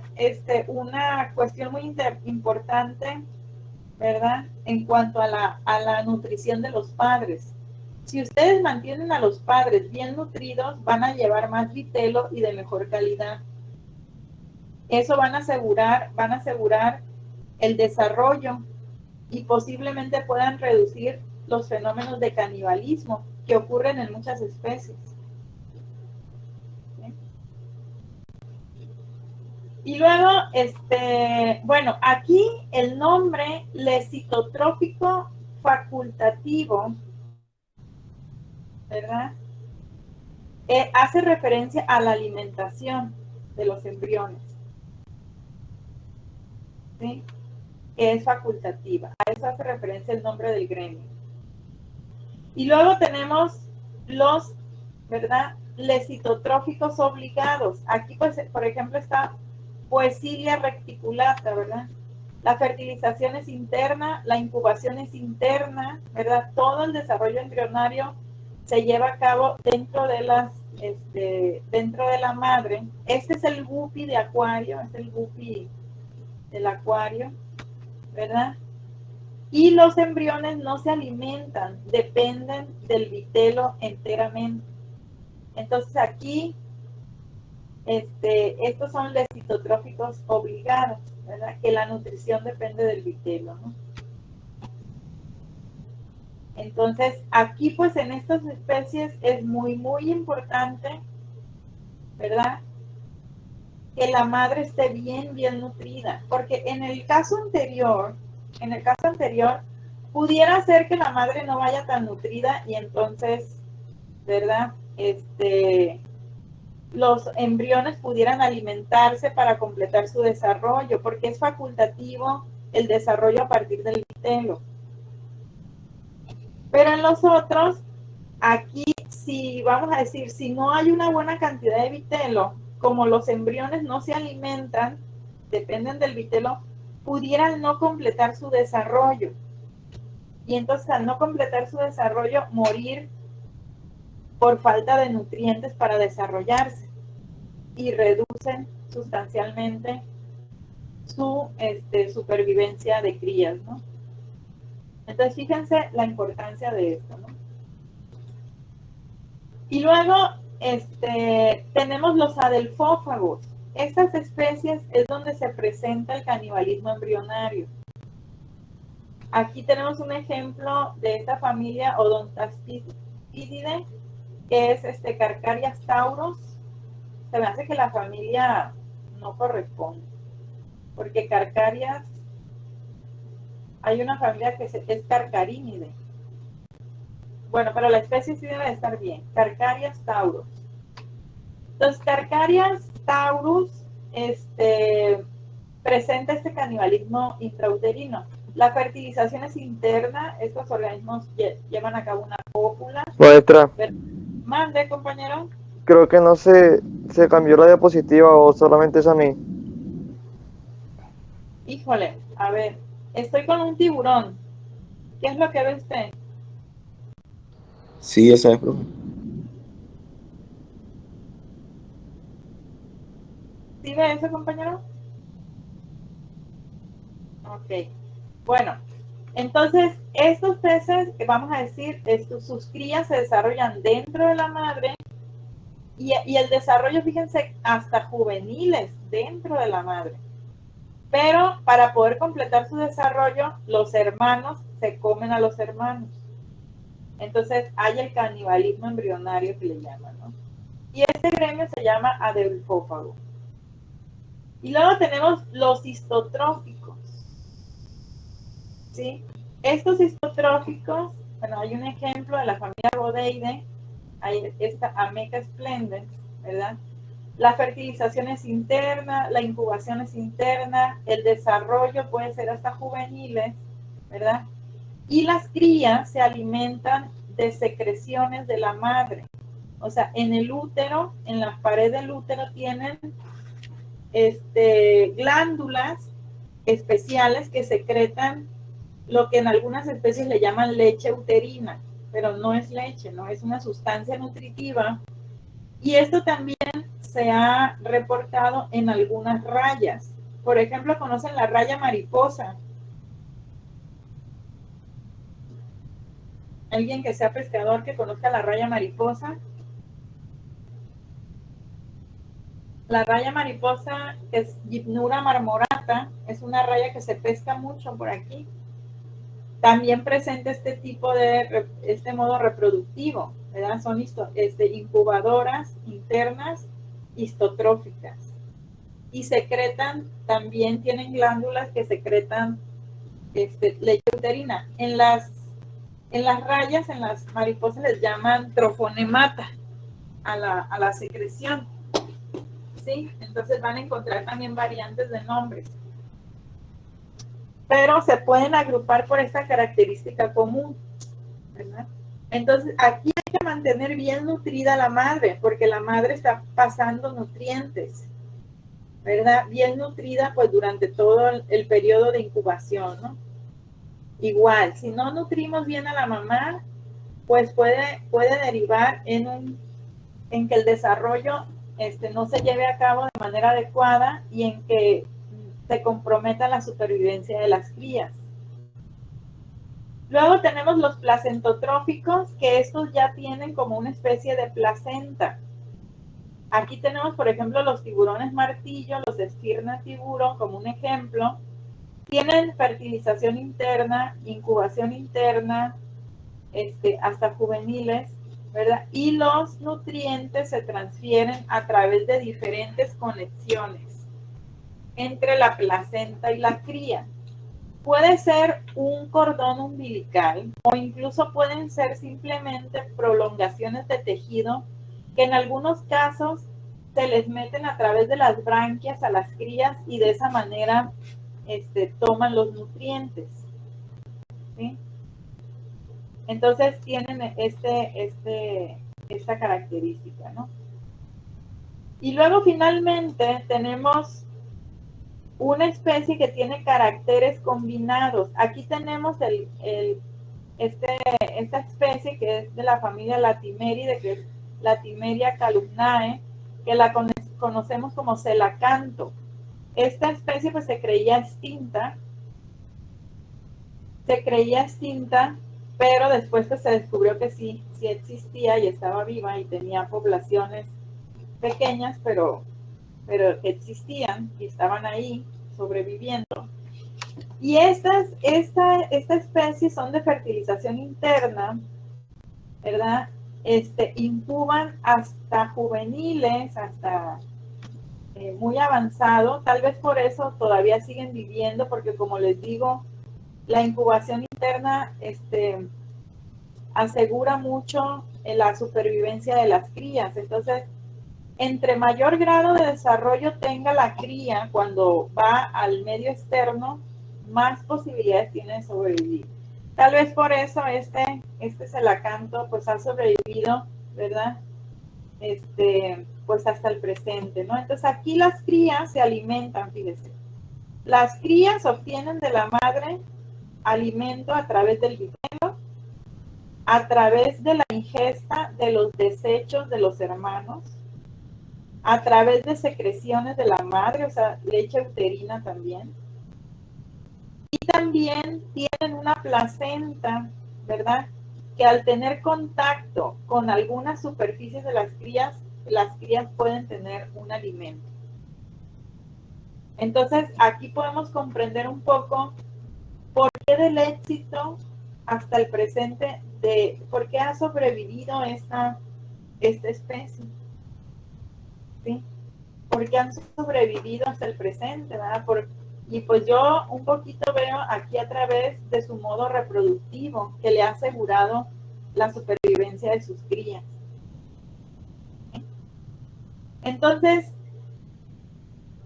una cuestión muy importante, ¿verdad? En cuanto a la nutrición de los padres. Si ustedes mantienen a los padres bien nutridos, van a llevar más vitelo y de mejor calidad. Eso van a asegurar el desarrollo y posiblemente puedan reducir los fenómenos de canibalismo que ocurren en muchas especies. ¿Sí? Y luego, bueno, aquí el nombre lecitotrófico facultativo, ¿verdad? Hace referencia a la alimentación de los embriones, ¿sí? Que es facultativa. A eso hace referencia el nombre del gremio. Y luego tenemos los, ¿verdad? Lecitotróficos obligados. Aquí, pues, por ejemplo, está Poecilia reticulata, ¿verdad? La fertilización es interna, la incubación es interna, ¿verdad? Todo el desarrollo embrionario se lleva a cabo dentro de la madre. Este es el guppy de acuario, es el guppy del acuario, ¿verdad? Y los embriones no se alimentan, dependen del vitelo enteramente. Entonces aquí, estos son lecitotróficos obligados, ¿verdad? Que la nutrición depende del vitelo, ¿no? Entonces, aquí pues en estas especies es muy, muy importante, ¿verdad? Que la madre esté bien, bien nutrida. Porque en el caso anterior, pudiera ser que la madre no vaya tan nutrida y entonces, ¿verdad? Los embriones pudieran alimentarse para completar su desarrollo, porque es facultativo el desarrollo a partir del vitelo. Pero en los otros, aquí, si vamos a decir, si no hay una buena cantidad de vitelo, como los embriones no se alimentan, dependen del vitelo, pudieran no completar su desarrollo. Y entonces, al no completar su desarrollo, morir por falta de nutrientes para desarrollarse. Y reducen sustancialmente su supervivencia de crías, ¿no? Entonces, fíjense la importancia de esto, ¿no? Y luego, tenemos los adelfófagos. Estas especies es donde se presenta el canibalismo embrionario. Aquí tenemos un ejemplo de esta familia Odontaspididae, que es Carcarias taurus. Se me hace que la familia no corresponde, porque Carcarias, hay una familia que es Carcarinidae. Bueno, pero la especie sí debe estar bien. Carcarias taurus. Entonces, Carcarias taurus presenta este canibalismo intrauterino. La fertilización es interna. Estos organismos llevan a cabo una cópula. Maestra, Mande, compañero. creo que no se cambió la diapositiva o solamente es a mí. Híjole, a ver, estoy con un tiburón. ¿Qué es lo que ve usted? Sí, esa es, profe. ¿Sí ve eso, compañero? Ok. Bueno, entonces, estos peces, que vamos a decir, sus crías se desarrollan dentro de la madre y el desarrollo, fíjense, hasta juveniles dentro de la madre. Pero para poder completar su desarrollo, los hermanos se comen a los hermanos. Entonces hay el canibalismo embrionario que le llaman, ¿no? Y este gremio se llama adelfófago. Y luego tenemos los histotróficos. ¿Sí? Estos histotróficos, bueno, hay un ejemplo de la familia Rhodeidae, hay esta Ameca splendens, ¿verdad? La fertilización es interna, la incubación es interna, el desarrollo puede ser hasta juveniles, ¿verdad? Y las crías se alimentan de secreciones de la madre. O sea, en el útero, en la pared del útero tienen glándulas especiales que secretan lo que en algunas especies le llaman leche uterina, pero no es leche, no es una sustancia nutritiva. Y esto también se ha reportado en algunas rayas. Por ejemplo, ¿conocen la raya mariposa? ¿Alguien que sea pescador que conozca la raya mariposa? La raya mariposa es Gymnura marmorata, es una raya que se pesca mucho por aquí. También presenta este modo reproductivo, ¿verdad? Son incubadoras internas histotróficas. Y secretan, también tienen glándulas que secretan leche uterina. En las rayas, en las mariposas les llaman trofonemata a la secreción. ¿Sí? Entonces van a encontrar también variantes de nombres. Pero se pueden agrupar por esta característica común, ¿verdad? Entonces aquí hay que mantener bien nutrida la madre, porque la madre está pasando nutrientes, ¿verdad? Bien nutrida pues durante todo el periodo de incubación, ¿no? Igual, si no nutrimos bien a la mamá, pues puede derivar en que el desarrollo no se lleve a cabo de manera adecuada y en que se comprometa la supervivencia de las crías. Luego tenemos los placentotróficos, que estos ya tienen como una especie de placenta. Aquí tenemos, por ejemplo, los tiburones martillo, los Sphyrna tiburon, como un ejemplo. Tienen fertilización interna, incubación interna, hasta juveniles, ¿verdad? Y los nutrientes se transfieren a través de diferentes conexiones entre la placenta y la cría. Puede ser un cordón umbilical o incluso pueden ser simplemente prolongaciones de tejido que en algunos casos se les meten a través de las branquias a las crías y de esa manera toman los nutrientes, ¿sí? Entonces tienen esta característica, ¿no? Y luego finalmente tenemos una especie que tiene caracteres combinados. Aquí tenemos esta especie que es de la familia Latimeride, que es Latimeria calumnae, que la conocemos como celacanto. Esta especie pues se creía extinta, pero después pues, se descubrió que sí existía y estaba viva y tenía poblaciones pequeñas, pero existían y estaban ahí sobreviviendo. Y esta especie son de fertilización interna, ¿verdad? Incuban hasta juveniles, hasta muy avanzado. Tal vez por eso todavía siguen viviendo, porque como les digo, la incubación interna asegura mucho la supervivencia de las crías. Entonces, entre mayor grado de desarrollo tenga la cría cuando va al medio externo, más posibilidades tiene de sobrevivir. Tal vez por eso este celacanto pues ha sobrevivido, ¿verdad? Pues hasta el presente, ¿no? Entonces aquí las crías se alimentan, fíjense. Las crías obtienen de la madre alimento a través del vivero, a través de la ingesta de los desechos de los hermanos, a través de secreciones de la madre, o sea, leche uterina también. Y también tienen una placenta, ¿verdad? Que al tener contacto con algunas superficies de las crías pueden tener un alimento. Entonces, aquí podemos comprender un poco por qué del éxito hasta el presente, por qué ha sobrevivido esta especie. ¿Sí? Porque han sobrevivido hasta el presente, ¿verdad? Y pues yo un poquito veo aquí a través de su modo reproductivo que le ha asegurado la supervivencia de sus crías. Entonces,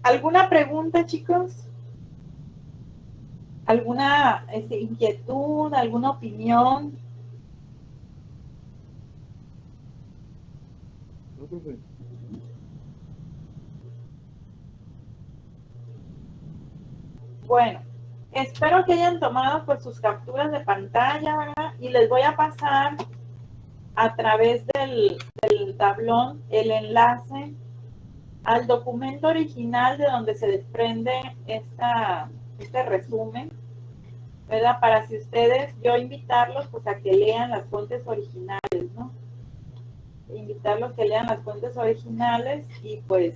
¿alguna pregunta, chicos? ¿Alguna inquietud, alguna opinión? No, profe. Bueno, espero que hayan tomado pues sus capturas de pantalla, ¿verdad? Y les voy a pasar a través del tablón el enlace al documento original de donde se desprende este resumen, ¿verdad? Para si ustedes, yo invitarlos pues a que lean las fuentes originales, ¿no? Invitarlos a que lean las fuentes originales y pues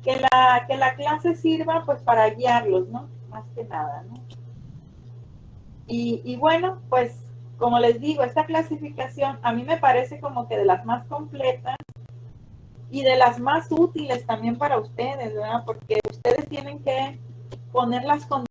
que la clase sirva pues para guiarlos, ¿no? Más que nada, ¿no? Y bueno, pues como les digo, esta clasificación a mí me parece como que de las más completas y de las más útiles también para ustedes, ¿verdad? Porque ustedes tienen que poner las condiciones